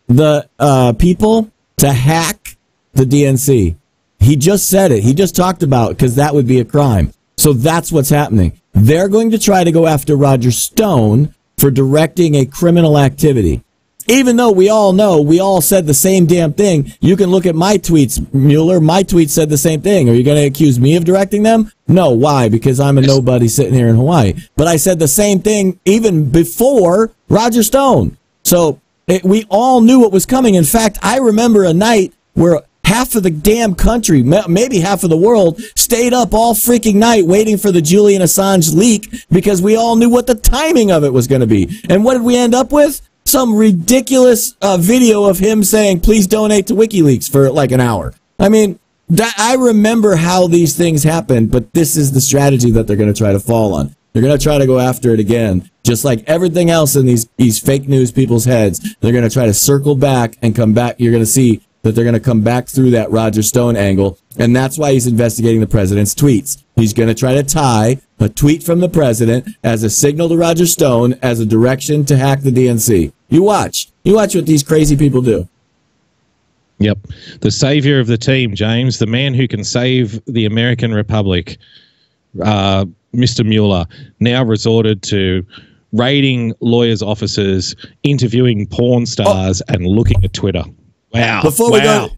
the people to hack the DNC. He just said it. He just talked about it, because that would be a crime. So that's what's happening. They're going to try to go after Roger Stone for directing a criminal activity. Even though we all said the same damn thing. You can look at my tweets, Mueller. My tweets said the same thing. Are you going to accuse me of directing them? No. Why? Because I'm a nobody sitting here in Hawaii. But I said the same thing even before Roger Stone. So we all knew what was coming. In fact, I remember a night where half of the damn country, maybe half of the world, stayed up all freaking night waiting for the Julian Assange leak because we all knew what the timing of it was going to be. And what did we end up with? Some ridiculous video of him saying, please donate to WikiLeaks for like an hour. I mean, I remember how these things happen, but this is the strategy that they're going to try to fall on. They're going to try to go after it again, just like everything else in these fake news people's heads. They're going to try to circle back and come back. You're going to see that they're going to come back through that Roger Stone angle, and that's why he's investigating the president's tweets. He's going to try to tie a tweet from the president as a signal to Roger Stone as a direction to hack the DNC. You watch what these crazy people do.
Yep. The savior of the team, James, the man who can save the American Republic, Mr. Mueller, now resorted to raiding lawyers' offices, interviewing porn stars, and looking at Twitter. Wow.
Before we go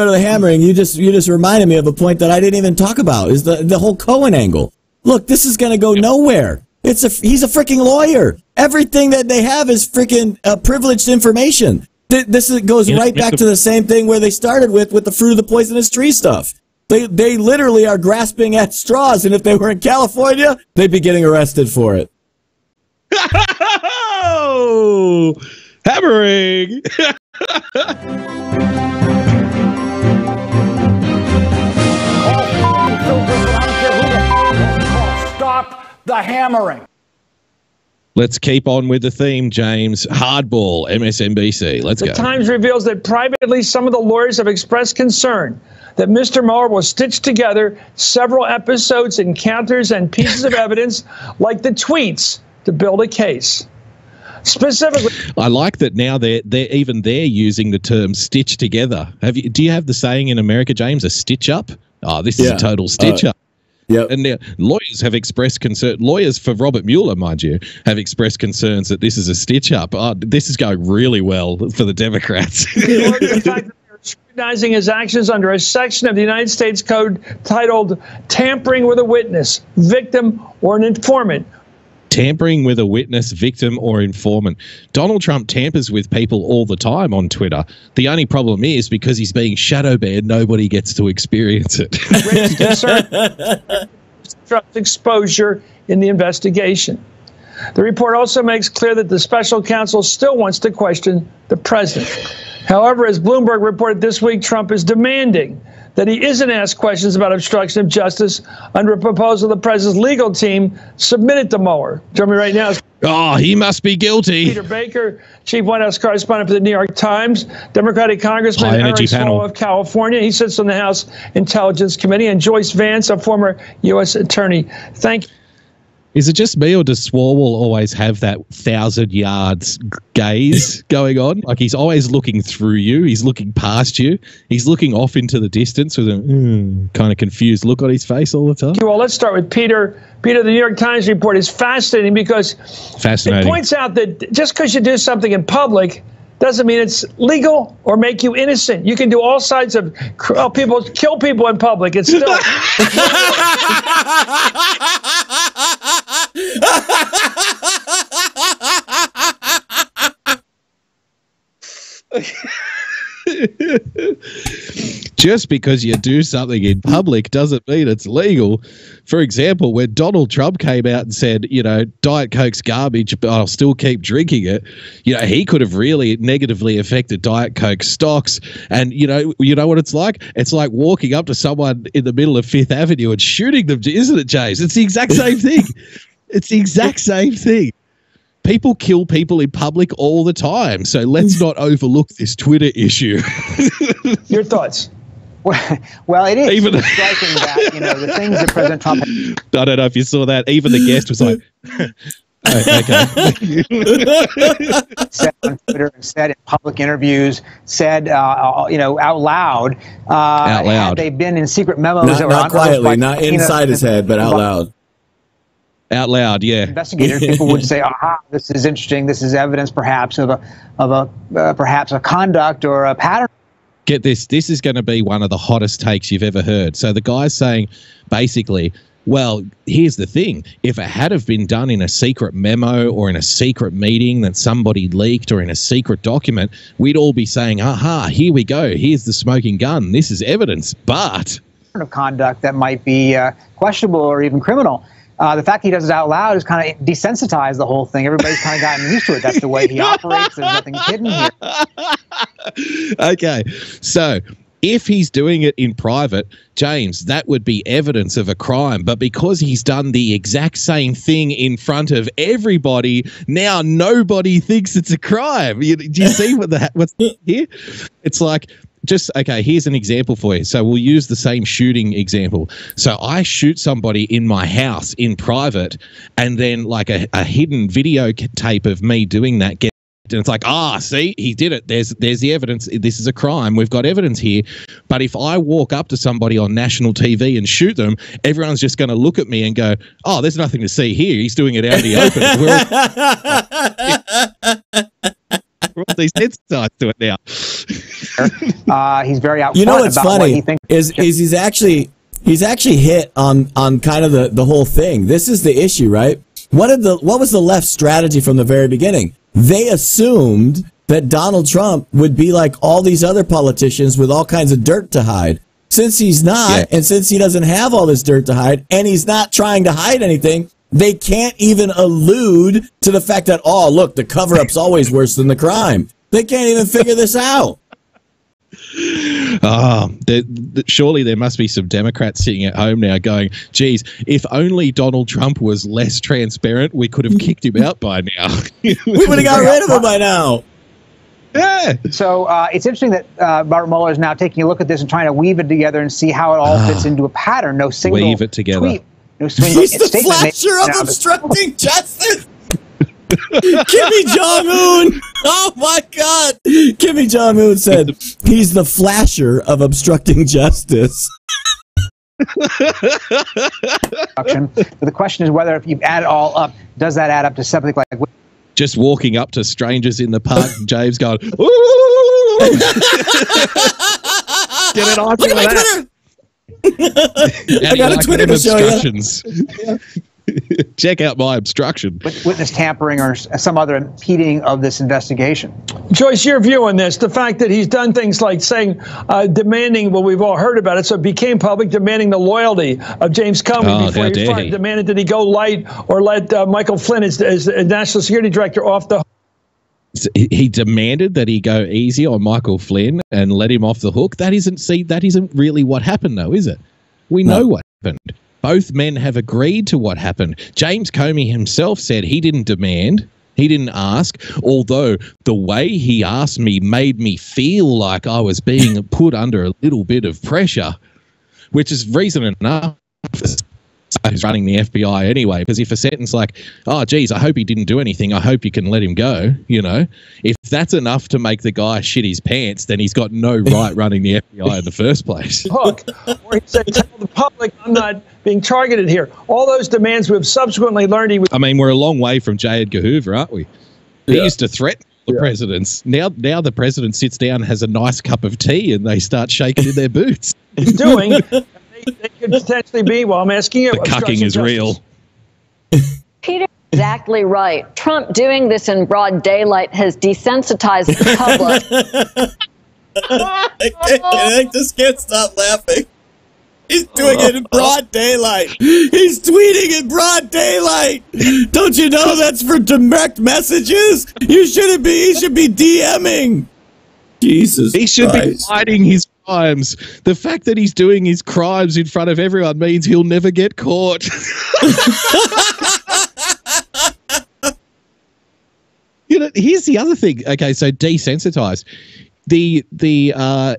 to the hammering, you just reminded me of a point that I didn't even talk about, is the whole Cohen angle. Look, this is going to go nowhere. He's a freaking lawyer. Everything that they have is freaking privileged information. This goes right back to the same thing where they started with the fruit of the poisonous tree stuff. They literally are grasping at straws, and if they were in California, they'd be getting arrested for it.
Oh, hammering.
Stop the hammering.
Let's keep on with the theme, James. Hardball, MSNBC. Let's go.
The Times reveals that privately some of the lawyers have expressed concern that Mr. Mueller will stitch together several episodes, encounters, and pieces of evidence like the tweets to build a case. Specifically,
I like that now they're using the term "stitch together." Do you have the saying in America, James? A stitch up? Oh, this is a total stitch up.
Yep.
And now lawyers have expressed concern. Lawyers for Robert Mueller, mind you, have expressed concerns that this is a stitch up. Oh, this is going really well for the Democrats.
The fact that they're scrutinizing his actions under a section of the United States Code titled "Tampering with a Witness, Victim, or an Informant."
Tampering with a witness, victim, or informant. Donald Trump tampers with people all the time on Twitter. The only problem is because he's being shadow banned, nobody gets to experience it.
Raised concern Trump's exposure in the investigation. The report also makes clear that the special counsel still wants to question the president. However, as Bloomberg reported this week, Trump is demanding that he isn't asked questions about obstruction of justice under a proposal the president's legal team submitted to Mueller. Joining me right now is
he must be guilty.
Peter Baker, chief White House correspondent for the New York Times, Democratic Congressman Eric Swalwell of California. He sits on the House Intelligence Committee, and Joyce Vance, a former U.S. attorney. Thank you.
Is it just me, or does Swalwell always have that 1,000 yards gaze going on? Like he's always looking through you. He's looking past you. He's looking off into the distance with a kind of confused look on his face all the time.
Well, let's start with Peter. Peter, the New York Times report is fascinating because it points out that just because you do something in public doesn't mean it's legal or make you innocent. You can do all sides of people, kill people in public. It's still.
Just because you do something in public doesn't mean it's legal. For example, when Donald Trump came out and said, Diet Coke's garbage, but I'll still keep drinking it, he could have really negatively affected Diet Coke stocks. And you know what it's like? It's like walking up to someone in the middle of Fifth Avenue and shooting them, isn't it, James? It's the exact same thing. It's the exact same thing. People kill people in public all the time, so let's not overlook this Twitter issue.
Your thoughts?
Well, it is striking that the things that President Trump.
I don't know if you saw that. Even the guest was like,
okay. Said on Twitter, said in public interviews, said out loud. Had they been in secret memos,
not quietly, not inside his head, but out loud.
Out loud, yeah.
Investigators, people would say, "Aha, this is interesting. This is evidence, perhaps, of perhaps a conduct or a pattern."
Get this. This is going to be one of the hottest takes you've ever heard. So the guy's saying, basically, Well, here's the thing. If it had have been done in a secret memo or in a secret meeting that somebody leaked or in a secret document, we'd all be saying, aha, here we go. Here's the smoking gun. This is evidence. But
of conduct that might be questionable or even criminal. The fact he does it out loud is kind of desensitized the whole thing. Everybody's kind of gotten used to it. That's the way he operates. There's nothing hidden here.
Okay. So if he's doing it in private, James, that would be evidence of a crime. But because he's done the exact same thing in front of everybody, now nobody thinks it's a crime. Do you see what's here? It's like, okay, here's an example for you. So we'll use the same shooting example. So I shoot somebody in my house in private, and then like a hidden video tape of me doing that gets, and it's like, see, he did it. There's the evidence. This is a crime. We've got evidence here. But if I walk up to somebody on national TV and shoot them, everyone's just going to look at me and go, there's nothing to see here. He's doing it out in the open. We're all desensitized to it now.
He's very out.
You know what's
about
funny
what he thinks
is he's actually hit on kind of the whole thing. This is the issue, right? What was the left strategy from the very beginning? They assumed that Donald Trump would be like all these other politicians with all kinds of dirt to hide. Since he's not, and since he doesn't have all this dirt to hide, and he's not trying to hide anything, they can't even allude to the fact that, look, the cover-up's always worse than the crime. They can't even figure this out.
Surely there must be some Democrats sitting at home now going, geez, if only Donald Trump was less transparent, we could have kicked him out by now.
We would have got rid of him by now.
Yeah.
So it's interesting that Robert Mueller is now taking a look at this and trying to weave it together and see how it all fits into a pattern. No single
weave it together.
Tweet. No single
He's the flasher of obstructing justice. Kimmy Jong-un. Oh my God. Kimmy Jong-un said he's the flasher of obstructing justice.
The question is whether if you add it all up, does that add up to something like
just walking up to strangers in the park, James going, get it on.
Look at my Twitter. I got a Twitter to show you.
Check out my obstruction.
Witness tampering or some other impeding of this investigation.
Joyce, your view on this, the fact that he's done things like saying, demanding, well, we've all heard about it, so it became public, demanding the loyalty of James Comey before he was fired, demanded that he go light or let Michael Flynn as National Security Director off the hook.
He demanded that he go easy on Michael Flynn and let him off the hook. That isn't really what happened, though, is it? We know what happened. Both men have agreed to what happened. James Comey himself said he didn't demand, he didn't ask, although the way he asked me made me feel like I was being put under a little bit of pressure, which is reason enough. He's running the FBI anyway, because if a sentence like, geez, I hope he didn't do anything, I hope you can let him go, if that's enough to make the guy shit his pants, then he's got no right running the FBI in the first place.
Hook, or he said, tell the public I'm not being targeted here. All those demands we've subsequently learned
we're a long way from J. Edgar Hoover, aren't we? He used to threaten the presidents. Now the president sits down, has a nice cup of tea, and they start shaking in their boots.
He's doing... They could potentially be, I'm asking you.
The cucking is real.
Peter, exactly right. Trump doing this in broad daylight has desensitized the public.
I just can't stop laughing. He's doing it in broad daylight. He's tweeting in broad daylight. Don't you know that's for direct messages? He should be DMing. Jesus
He should
Christ.
be hiding his crimes. The fact that he's doing his crimes in front of everyone means he'll never get caught. Here's the other thing. Okay, so desensitized. The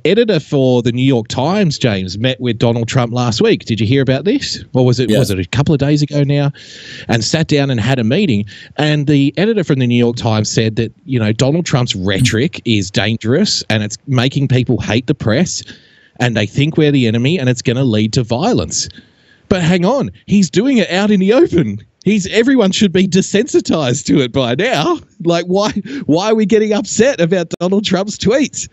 editor for the New York Times, James, met with Donald Trump last week. Did you hear about this? Or was it a couple of days ago now? And sat down and had a meeting. And the editor from the New York Times said that, Donald Trump's rhetoric is dangerous and it's making people hate the press and they think we're the enemy and it's going to lead to violence. But hang on, he's doing it out in the open. Everyone should be desensitized to it by now. Like, why are we getting upset about Donald Trump's tweets?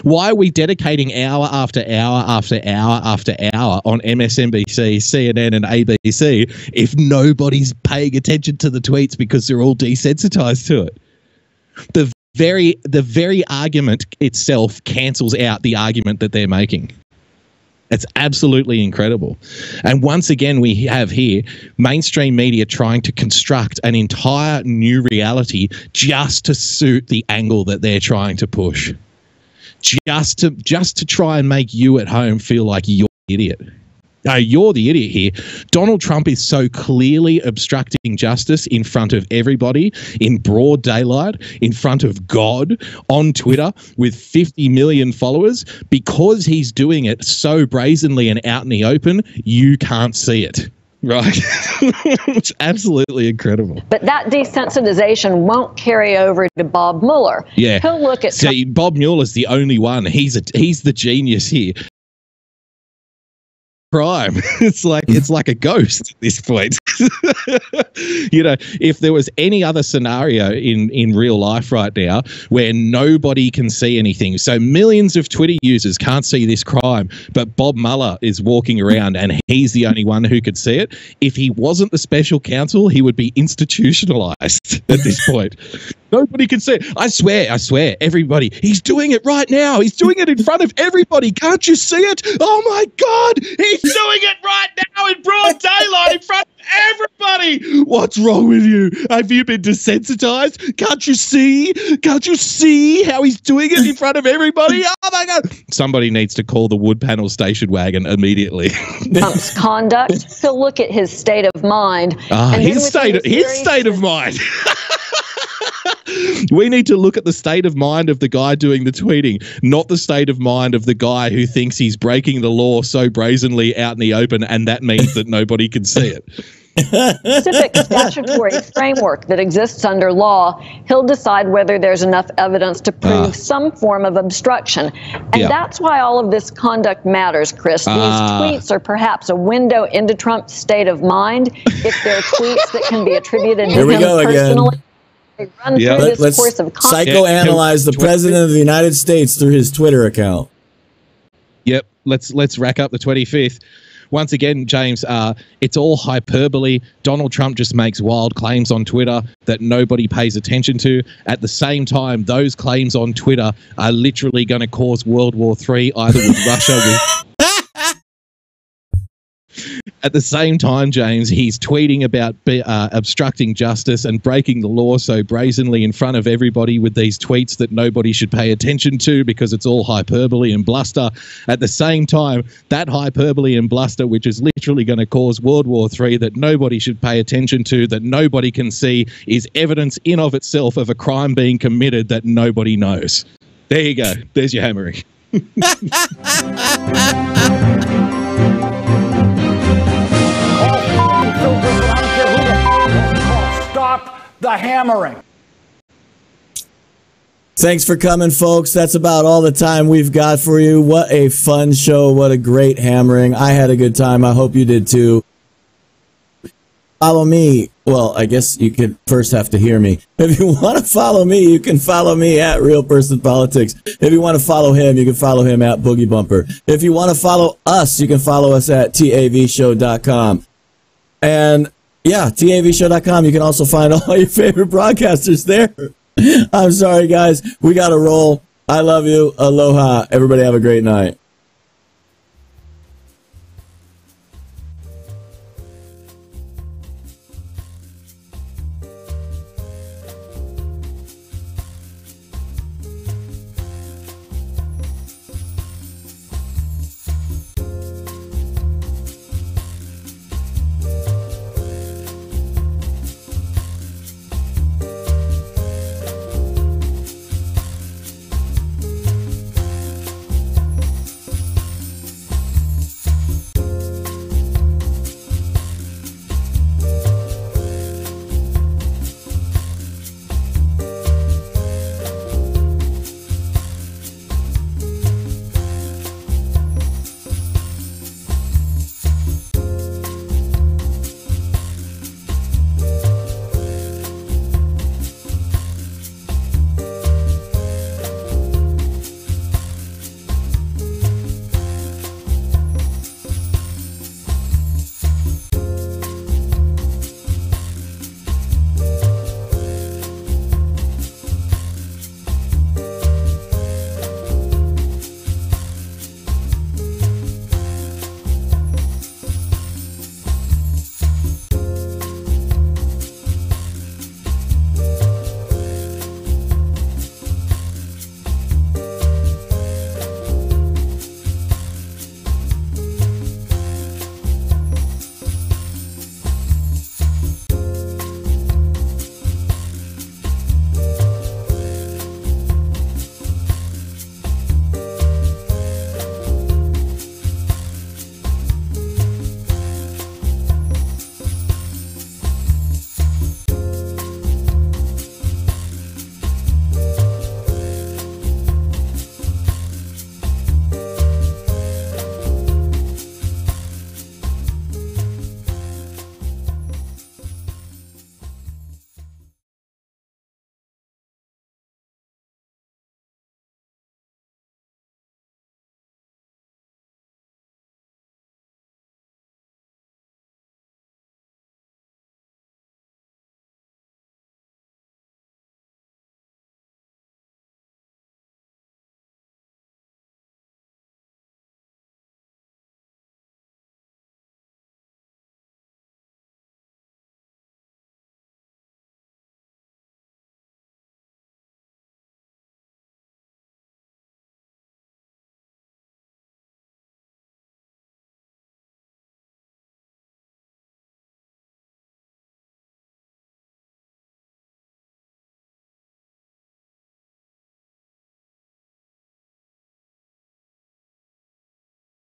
Why are we dedicating hour after hour after hour after hour on MSNBC, CNN, and ABC if nobody's paying attention to the tweets because they're all desensitized to it? The very argument itself cancels out the argument that they're making. It's absolutely incredible. And once again, we have here mainstream media trying to construct an entire new reality just to suit the angle that they're trying to push. Just to try and make you at home feel like you're the idiot. No, you're the idiot here. Donald Trump is so clearly obstructing justice in front of everybody, in broad daylight, in front of God, on Twitter with 50 million followers. Because he's doing it so brazenly and out in the open, you can't see it. Right. It's absolutely incredible.
But that desensitization won't carry over to Bob Mueller.
Yeah.
He'll look at
Bob Mueller's the only one. He's the genius here. Crime. It's like a ghost at this point. You know, if there was any other scenario in real life right now where nobody can see anything, so millions of Twitter users can't see this crime, but Bob Mueller is walking around and he's the only one who could see it. If he wasn't the special counsel, he would be institutionalized at this point. Nobody can see it. I swear, everybody, he's doing it right now. He's doing it in front of everybody. Can't you see it? Oh my God, he's doing it right now in broad daylight in front of everybody. What's wrong with you? Have you been desensitized? Can't you see? Can't you see how he's doing it in front of everybody? Oh my God. Somebody needs to call the wood panel station wagon immediately.
Trump's conduct. He'll look at his state of mind.
His state of mind. We need to look at the state of mind of the guy doing the tweeting, not the state of mind of the guy who thinks he's breaking the law so brazenly out in the open, and that means that nobody can see it.
Specific statutory framework that exists under law, he'll decide whether there's enough evidence to prove some form of obstruction. And that's why all of this conduct matters, Chris. These tweets are perhaps a window into Trump's state of mind. If they're tweets that can be attributed to him personally.
Again. Let's psychoanalyze the president of the United States through his Twitter account.
Yep. Let's rack up the 25th. Once again, James, it's all hyperbole. Donald Trump just makes wild claims on Twitter that nobody pays attention to. At the same time, those claims on Twitter are literally going to cause World War III, either with Russia, At the same time, James, he's tweeting about obstructing justice and breaking the law so brazenly in front of everybody with these tweets that nobody should pay attention to because it's all hyperbole and bluster. At the same time, that hyperbole and bluster, which is literally going to cause World War III that nobody should pay attention to, that nobody can see, is evidence in of itself of a crime being committed that nobody knows. There you go. There's your hammering.
Stop the hammering.
Thanks for coming, folks. That's about all the time we've got for you. What a fun show. What a great hammering. I had a good time. I hope you did too. Follow me. Well, I guess you could first have to hear me. If you want to follow me, you can follow me at Real Person Politics. If you want to follow him, you can follow him at Boogie Bumper. If you want to follow us, you can follow us at TAVshow.com. And yeah, TAVshow.com. You can also find all your favorite broadcasters there. I'm sorry, guys. We got to roll. I love you. Aloha. Everybody have a great night.